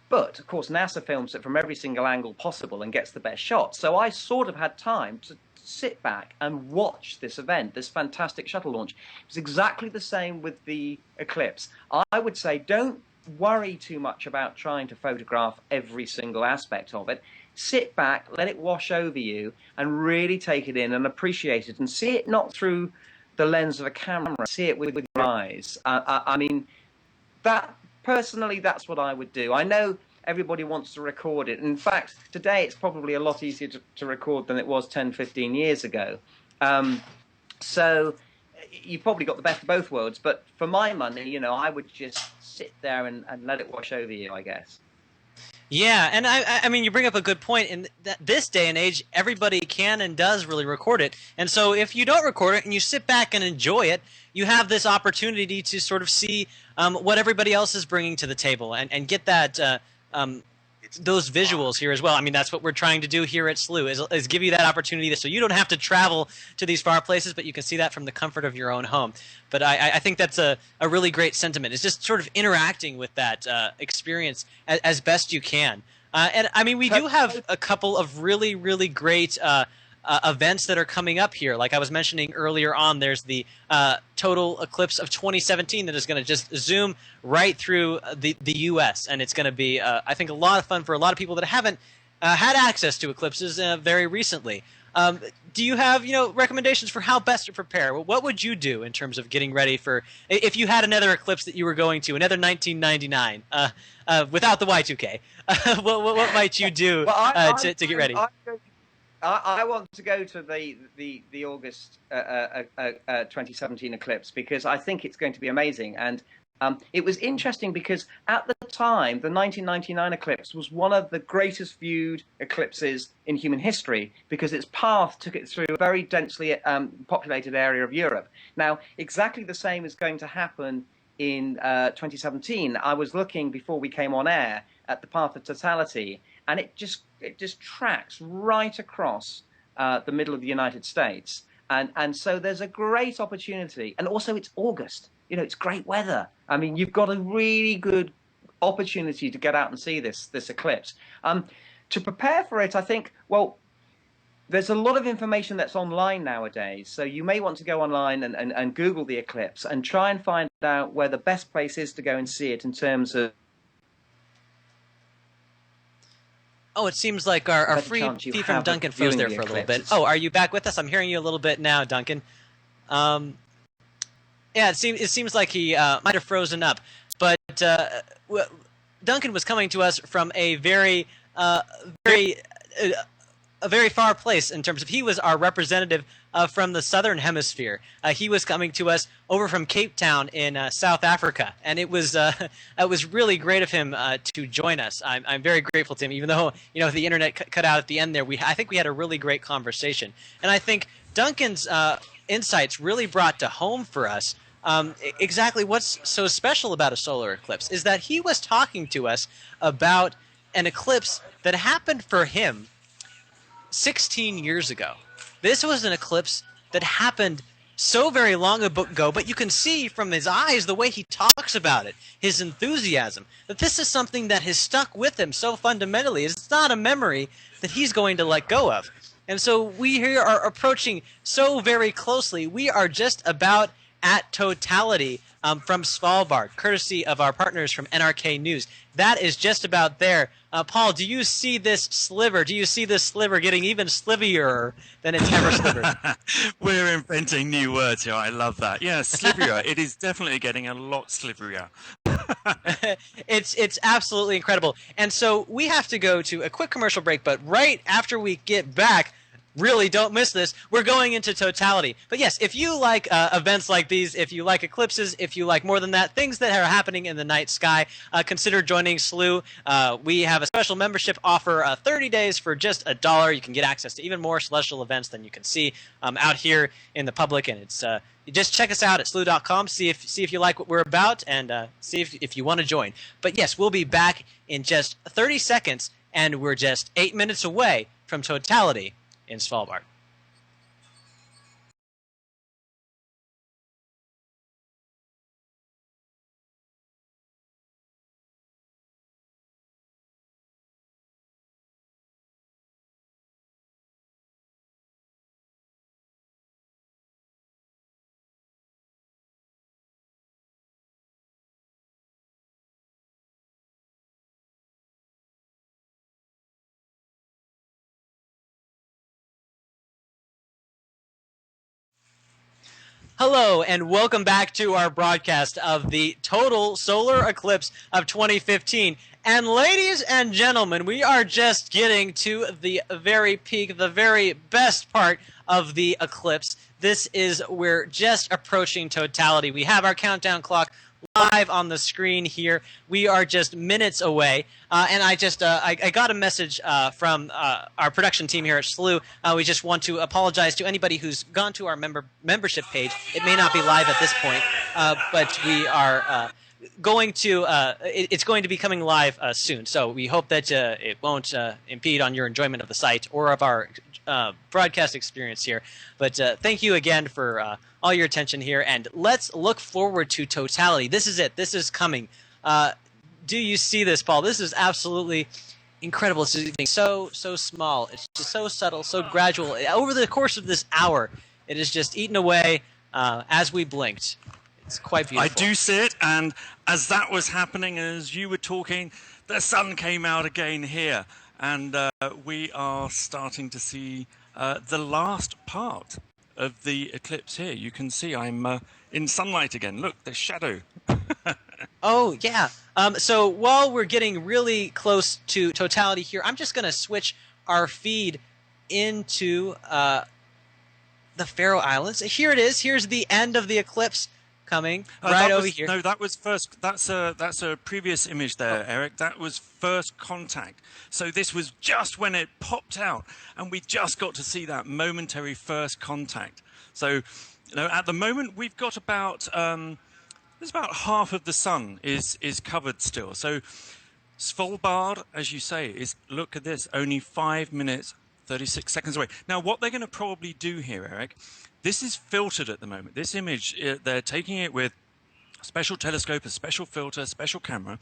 But of course, NASA films it from every single angle possible and gets the best shot. So I sort of had time to sit back and watch this event, this fantastic shuttle launch. It was exactly the same with the eclipse. I would say don't worry too much about trying to photograph every single aspect of it. Sit back, let it wash over you, and really take it in and appreciate it, and see it not through the lens of a camera, see it with your eyes. I mean, personally, that's what I would do. I know everybody wants to record it. In fact, today it's probably a lot easier to record than it was 10, 15 years ago. So you've probably got the best of both worlds. But for my money, you know, I would just sit there and let it wash over you, I guess. Yeah, and I mean, you bring up a good point. In this day and age, everybody can and does really record it. And so if you don't record it and you sit back and enjoy it, you have this opportunity to sort of see what everybody else is bringing to the table and get that those visuals here as well. I mean, that's what we're trying to do here at SLU, is give you that opportunity so you don't have to travel to these far places, but you can see that from the comfort of your own home. But I think that's a really great sentiment. It's just sort of interacting with that experience as best you can. And I mean, we do have a couple of really, really great events that are coming up here. Like I was mentioning earlier on, there's the total eclipse of 2017 that is going to just zoom right through the U.S. and it's going to be, I think, a lot of fun for a lot of people that haven't had access to eclipses very recently. Do you have, recommendations for how best to prepare? What would you do in terms of getting ready for if you had another eclipse that you were going to, another 1999, without the Y2K? What might you do to get ready? I want to go to the August 2017 eclipse because I think it's going to be amazing. And it was interesting because at the time, the 1999 eclipse was one of the greatest viewed eclipses in human history because its path took it through a very densely populated area of Europe. Now, exactly the same is going to happen in 2017. I was looking before we came on air at the path of totality, and it just tracks right across the middle of the United States. And so there's a great opportunity. And also it's August. It's great weather. I mean, you've got a really good opportunity to get out and see this eclipse. To prepare for it, I think, well, there's a lot of information that's online nowadays. So you may want to go online and Google the eclipse and try and find out where the best place is to go and see it in terms of. Oh, it seems like our free feed from Duncan froze there for a little bit. Oh, are you back with us? I'm hearing you a little bit now, Duncan. Yeah, it seems like he might have frozen up. But Duncan was coming to us from a very far place in terms of he was our representative from the southern hemisphere. He was coming to us over from Cape Town in South Africa, and it was really great of him to join us. I'm very grateful to him, even though the internet cut out at the end there. I think we had a really great conversation, and I think Duncan's insights really brought to home for us exactly what's so special about a solar eclipse is that he was talking to us about an eclipse that happened for him 16 years ago. This was an eclipse that happened so very long ago, but you can see from his eyes the way he talks about it, his enthusiasm, that this is something that has stuck with him so fundamentally. It's not a memory that he's going to let go of. And so we here are approaching so very closely. We are just about at totality from Svalbard, courtesy of our partners from NRK News. That is just about there. Paul, do you see this sliver? Do you see this sliver getting even sliverier than it's ever slivered? We're inventing new words here. I love that. Yeah, sliverier. It is definitely getting a lot sliverier. It's absolutely incredible. And so we have to go to a quick commercial break, but right after we get back, really don't miss this. We're going into totality. But yes, if you like events like these, if you like eclipses, if you like more than that, things that are happening in the night sky, consider joining SLU. We have a special membership offer, 30 days for just $1. You can get access to even more celestial events than you can see out here in the public, and it's you just check us out at slu.com, see if you like what we're about, and see if you want to join. But yes, we'll be back in just 30 seconds, and we're just 8 minutes away from totality in Svalbard. Hello, and welcome back to our broadcast of the total solar eclipse of 2015. And ladies and gentlemen, we are just getting to the very peak, the very best part of the eclipse. We're just approaching totality. We have our countdown clock live on the screen here. We are just minutes away, and I got a message from our production team here at SLU. We just want to apologize to anybody who's gone to our membership page. It may not be live at this point, but we are going to. It's going to be coming live soon. So we hope that it won't impede on your enjoyment of the site or of our broadcast experience here. But thank you again for all your attention here, and let's look forward to totality. This is it. This is coming. Do you see this, Paul? This is absolutely incredible. It's so small. It's just so subtle, so gradual. Over the course of this hour, it is just eaten away as we blinked. It's quite beautiful. I do see it, and as that was happening, as you were talking, the sun came out again here, and we are starting to see the last part of the eclipse here. You can see I'm in sunlight again. Look, the shadow. Oh, yeah. So while we're getting really close to totality here, I'm just going to switch our feed into the Faroe Islands. Here it is. Here's the end of the eclipse coming over here. No, that was first. That's a previous image there, Eric. That was first contact. So this was just when it popped out, and we just got to see that momentary first contact. So, at the moment we've got about there's about half of the sun is covered still. So Svalbard, as you say, is, look at this, only 5 minutes 36 seconds away. Now, what they're going to probably do here, Eric, this is filtered at the moment. This image, they're taking it with a special telescope, a special filter, special camera,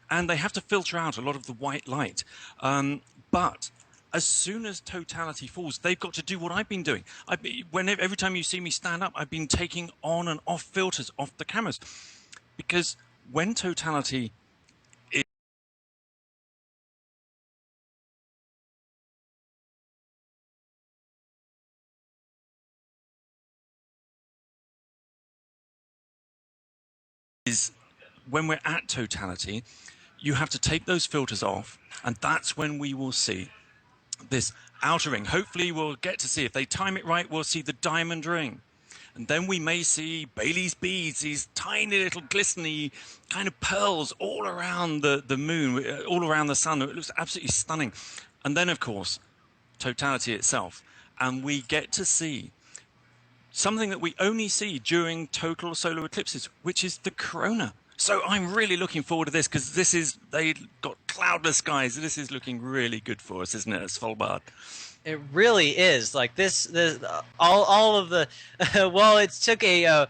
and they have to filter out a lot of the white light. But as soon as totality falls, they've got to do what I've been doing. Every time you see me stand up, I've been taking on and off filters off the cameras. Because when totality when we're at totality, you have to take those filters off, and that's when we will see this outer ring. Hopefully we'll get to see, if they time it right, we'll see the diamond ring. And then we may see Bailey's beads, these tiny little glistening kind of pearls all around the moon, all around the sun. It looks absolutely stunning. And then, of course, totality itself. And we get to see something that we only see during total solar eclipses, which is the corona. So I'm really looking forward to this, because they got cloudless skies. This is looking really good for us, isn't it, at Svalbard? It really is. Like this all of the well, it took a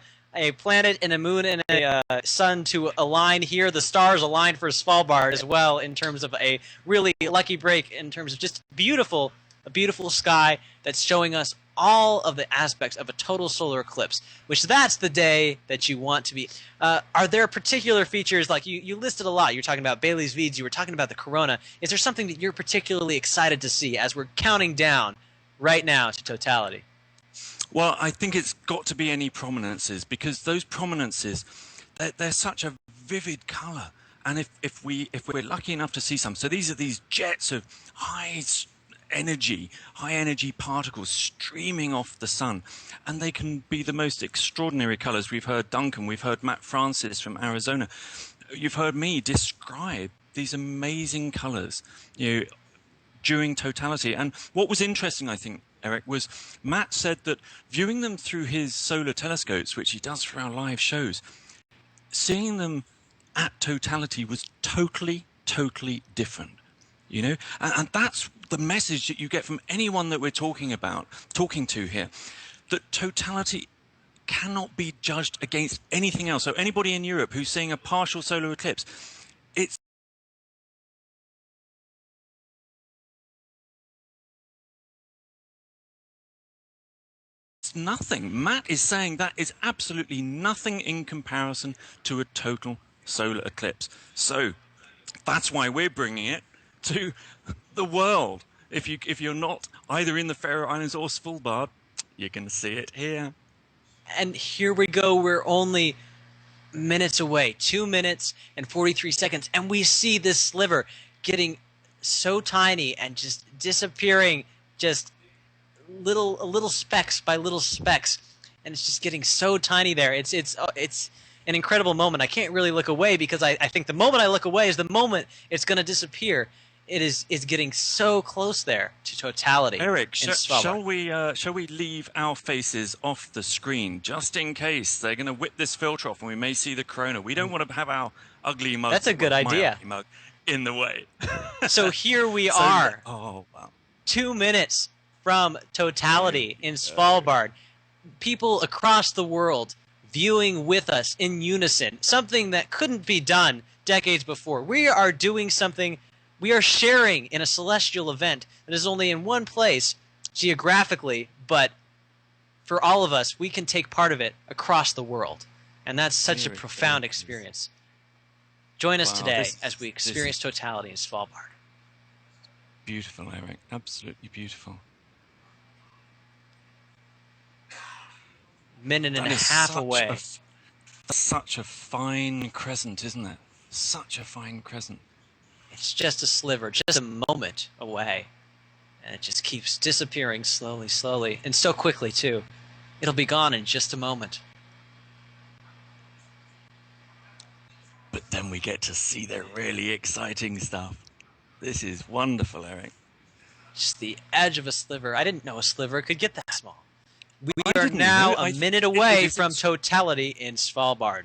planet and a moon and a sun to align here. The stars aligned for Svalbard as well, in terms of a really lucky break, in terms of just a beautiful sky that's showing us all of the aspects of a total solar eclipse, which that's the day that you want to be. Are there particular features, like you listed a lot? You're talking about Bailey's beads, you were talking about the corona. Is there something that you're particularly excited to see as we're counting down right now to totality? Well, I think it's got to be any prominences, because those prominences, they're such a vivid color. And if we're lucky enough to see some, so these are these jets of high energy, high energy particles streaming off the sun, and they can be the most extraordinary colors. We've heard Duncan, we've heard Matt Francis from Arizona, you've heard me describe these amazing colors, you know, during totality. And what was interesting, I think, Eric, was Matt said that viewing them through his solar telescopes, which he does for our live shows, seeing them at totality was totally different, you know. And that's the message that you get from anyone that we're talking to here, that totality cannot be judged against anything else. So anybody in Europe who's seeing a partial solar eclipse, it's nothing. Matt is saying that is absolutely nothing in comparison to a total solar eclipse. So that's why we're bringing it to the world. If you're not either in the Faroe Islands or Svalbard, you're going to see it here. And here we go. We're only minutes away, 2 minutes and 43 seconds, and we see this sliver getting so tiny and just disappearing, just little specks by little specks, and it's just getting so tiny there. It's an incredible moment. I can't really look away because I think the moment I look away is the moment it's going to disappear. It's getting so close there to totality. Eric, shall we leave our faces off the screen just in case they're going to whip this filter off and we may see the corona? We don't want to have our ugly mug. That's a good idea. Mug in the way. So here we are. Oh wow! 2 minutes from totality in Svalbard. People across the world viewing with us in unison, something that couldn't be done decades before. We are doing something, we are sharing in a celestial event that is only in one place geographically, but for all of us, we can take part of it across the world. And that's such a profound experience. Join us today as we experience totality in Svalbard. Beautiful, Eric. Absolutely beautiful. Minute and a half away. Such a fine crescent, isn't it? Such a fine crescent. It's just a sliver, just a moment away. And it just keeps disappearing slowly, and so quickly, too. It'll be gone in just a moment. But then we get to see the really exciting stuff. This is wonderful, Eric. Just the edge of a sliver. I didn't know a sliver could get that small. We are now a minute away from totality in Svalbard.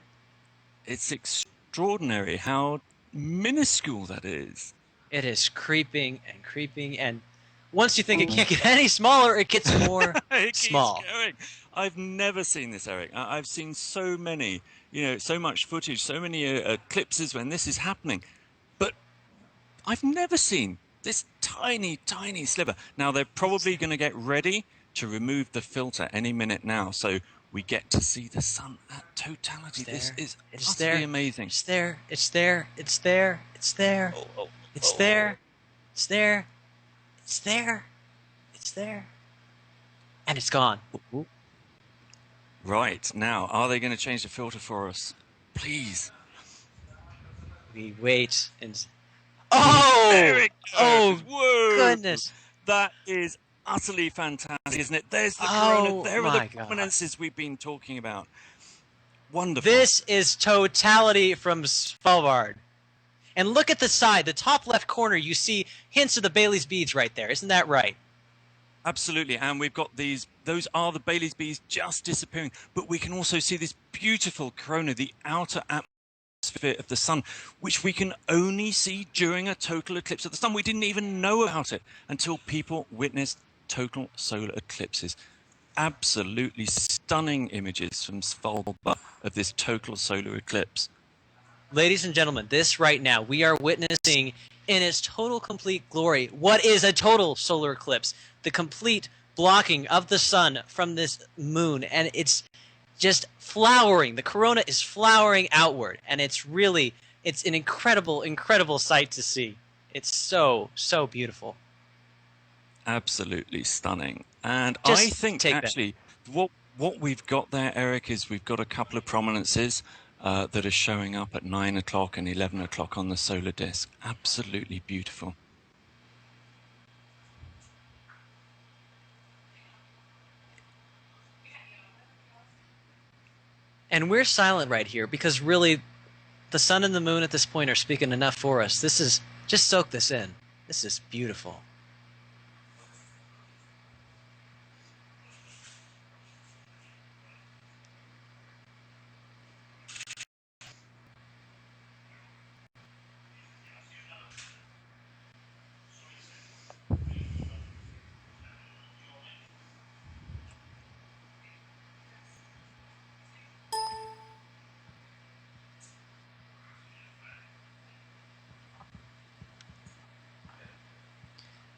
It's extraordinary how minuscule that is. It is creeping and creeping, and once you think it can't get any smaller, it gets more small. I've never seen this, Eric. I've seen so many, so much footage, so many eclipses when this is happening, but I've never seen this tiny sliver. Now they're probably going to get ready to remove the filter any minute now, so we get to see the sun at totality. This is utterly amazing. It's there. It's there. It's there. It's there. It's there. It's there. It's there. It's there. And it's gone. Right, now, are they going to change the filter for us? Please. We wait and... Oh! Eric, whoa! Goodness. That is utterly fantastic, isn't it? There's the corona. There are the prominences we've been talking about. Wonderful. This is totality from Svalbard. And look at the side, the top left corner, you see hints of the Bailey's beads right there. Isn't that right? Absolutely, and we've got those are the Bailey's beads just disappearing, but we can also see this beautiful corona, the outer atmosphere of the sun, which we can only see during a total eclipse of the sun. We didn't even know about it until people witnessed total solar eclipses. Absolutely stunning images from Svalbard of this total solar eclipse. Ladies and gentlemen, this right now, we are witnessing in its total complete glory what is a total solar eclipse. The complete blocking of the sun from this moon, and it's just flowering. The corona is flowering outward, and it's an incredible sight to see. It's so beautiful. Absolutely stunning. And Just I think actually what we've got there, Eric, is we've got a couple of prominences that are showing up at 9 o'clock and 11 o'clock on the solar disk. Absolutely beautiful. And we're silent right here because really the sun and the moon at this point are speaking enough for us. This is, just soak this in. This is beautiful.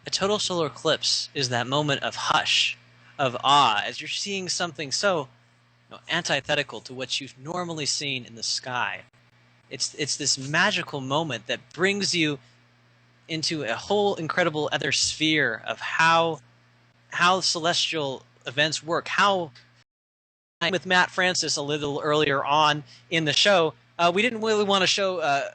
A total solar eclipse is that moment of hush, of awe, as you're seeing something so antithetical to what you've normally seen in the sky. It's this magical moment that brings you into a whole incredible other sphere of how celestial events work. How, with Matt Francis a little earlier on in the show, we didn't really want to show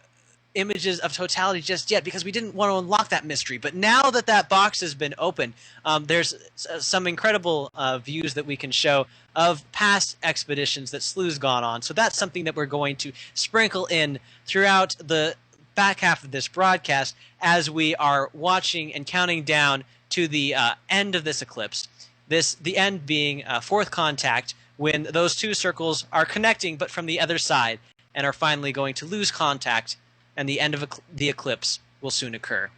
images of totality just yet because we didn't want to unlock that mystery. But now that that box has been opened, there's some incredible views that we can show of past expeditions that Slew's gone on. So that's something that we're going to sprinkle in throughout the back half of this broadcast as we are watching and counting down to the end of this eclipse. The end being fourth contact, when those two circles are connecting but from the other side and are finally going to lose contact, and the end of the eclipse will soon occur.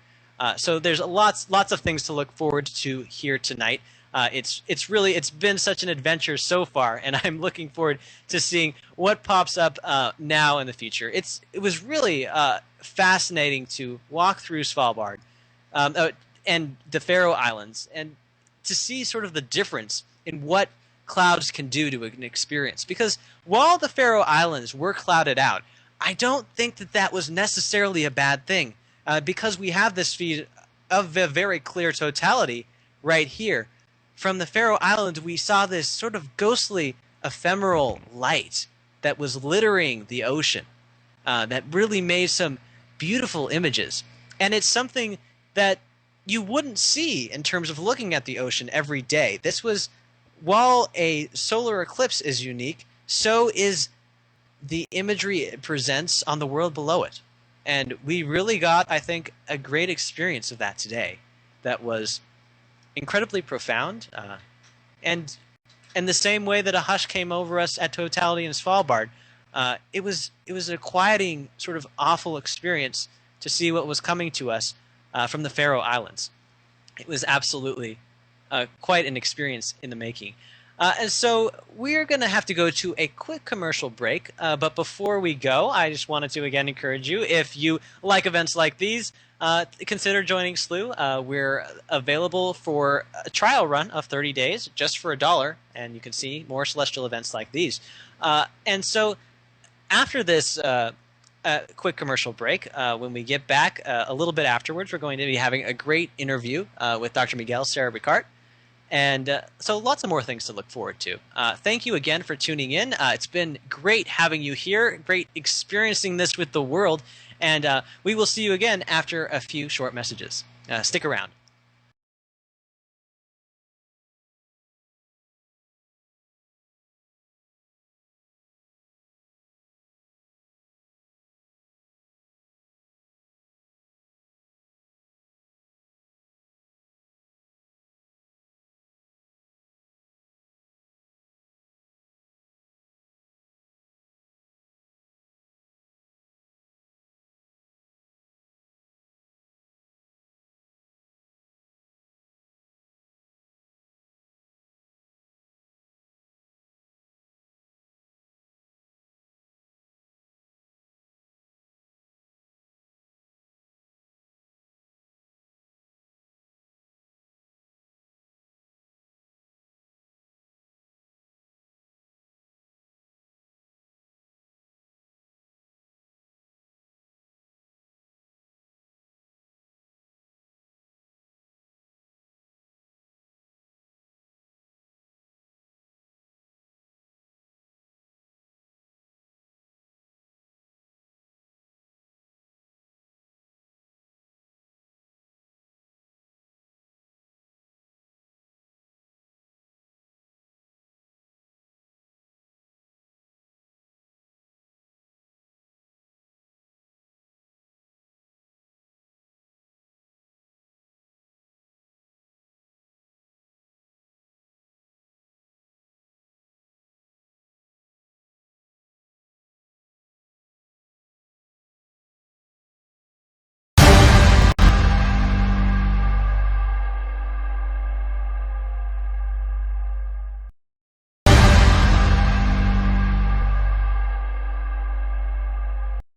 So there's lots of things to look forward to here tonight. It's been such an adventure so far, and I'm looking forward to seeing what pops up now in the future. It was really fascinating to walk through Svalbard and the Faroe Islands, and to see sort of the difference in what clouds can do to an experience. Because while the Faroe Islands were clouded out, I don't think that was necessarily a bad thing, because we have this feed of a very clear totality right here. From the Faroe Islands, we saw this sort of ghostly, ephemeral light that was littering the ocean, that really made some beautiful images. And it's something that you wouldn't see in terms of looking at the ocean every day. This was, while a solar eclipse is unique, so is the imagery it presents on the world below it. And we really got, I think, a great experience of that today that was incredibly profound. And in the same way that a hush came over us at Totality in Svalbard, it was a quieting, sort of awful experience to see what was coming to us from the Faroe Islands. It was absolutely quite an experience in the making. And so we're going to have to go to a quick commercial break. But before we go, I just wanted to again encourage you, if you like events like these, consider joining Slew. We're available for a trial run of 30 days just for $1, and you can see more celestial events like these. And so after this quick commercial break, when we get back a little bit afterwards, we're going to be having a great interview with Dr. Miguel Serra-Ricart. And so lots of more things to look forward to. Thank you again for tuning in. It's been great having you here, great experiencing this with the world. And we will see you again after a few short messages. Stick around.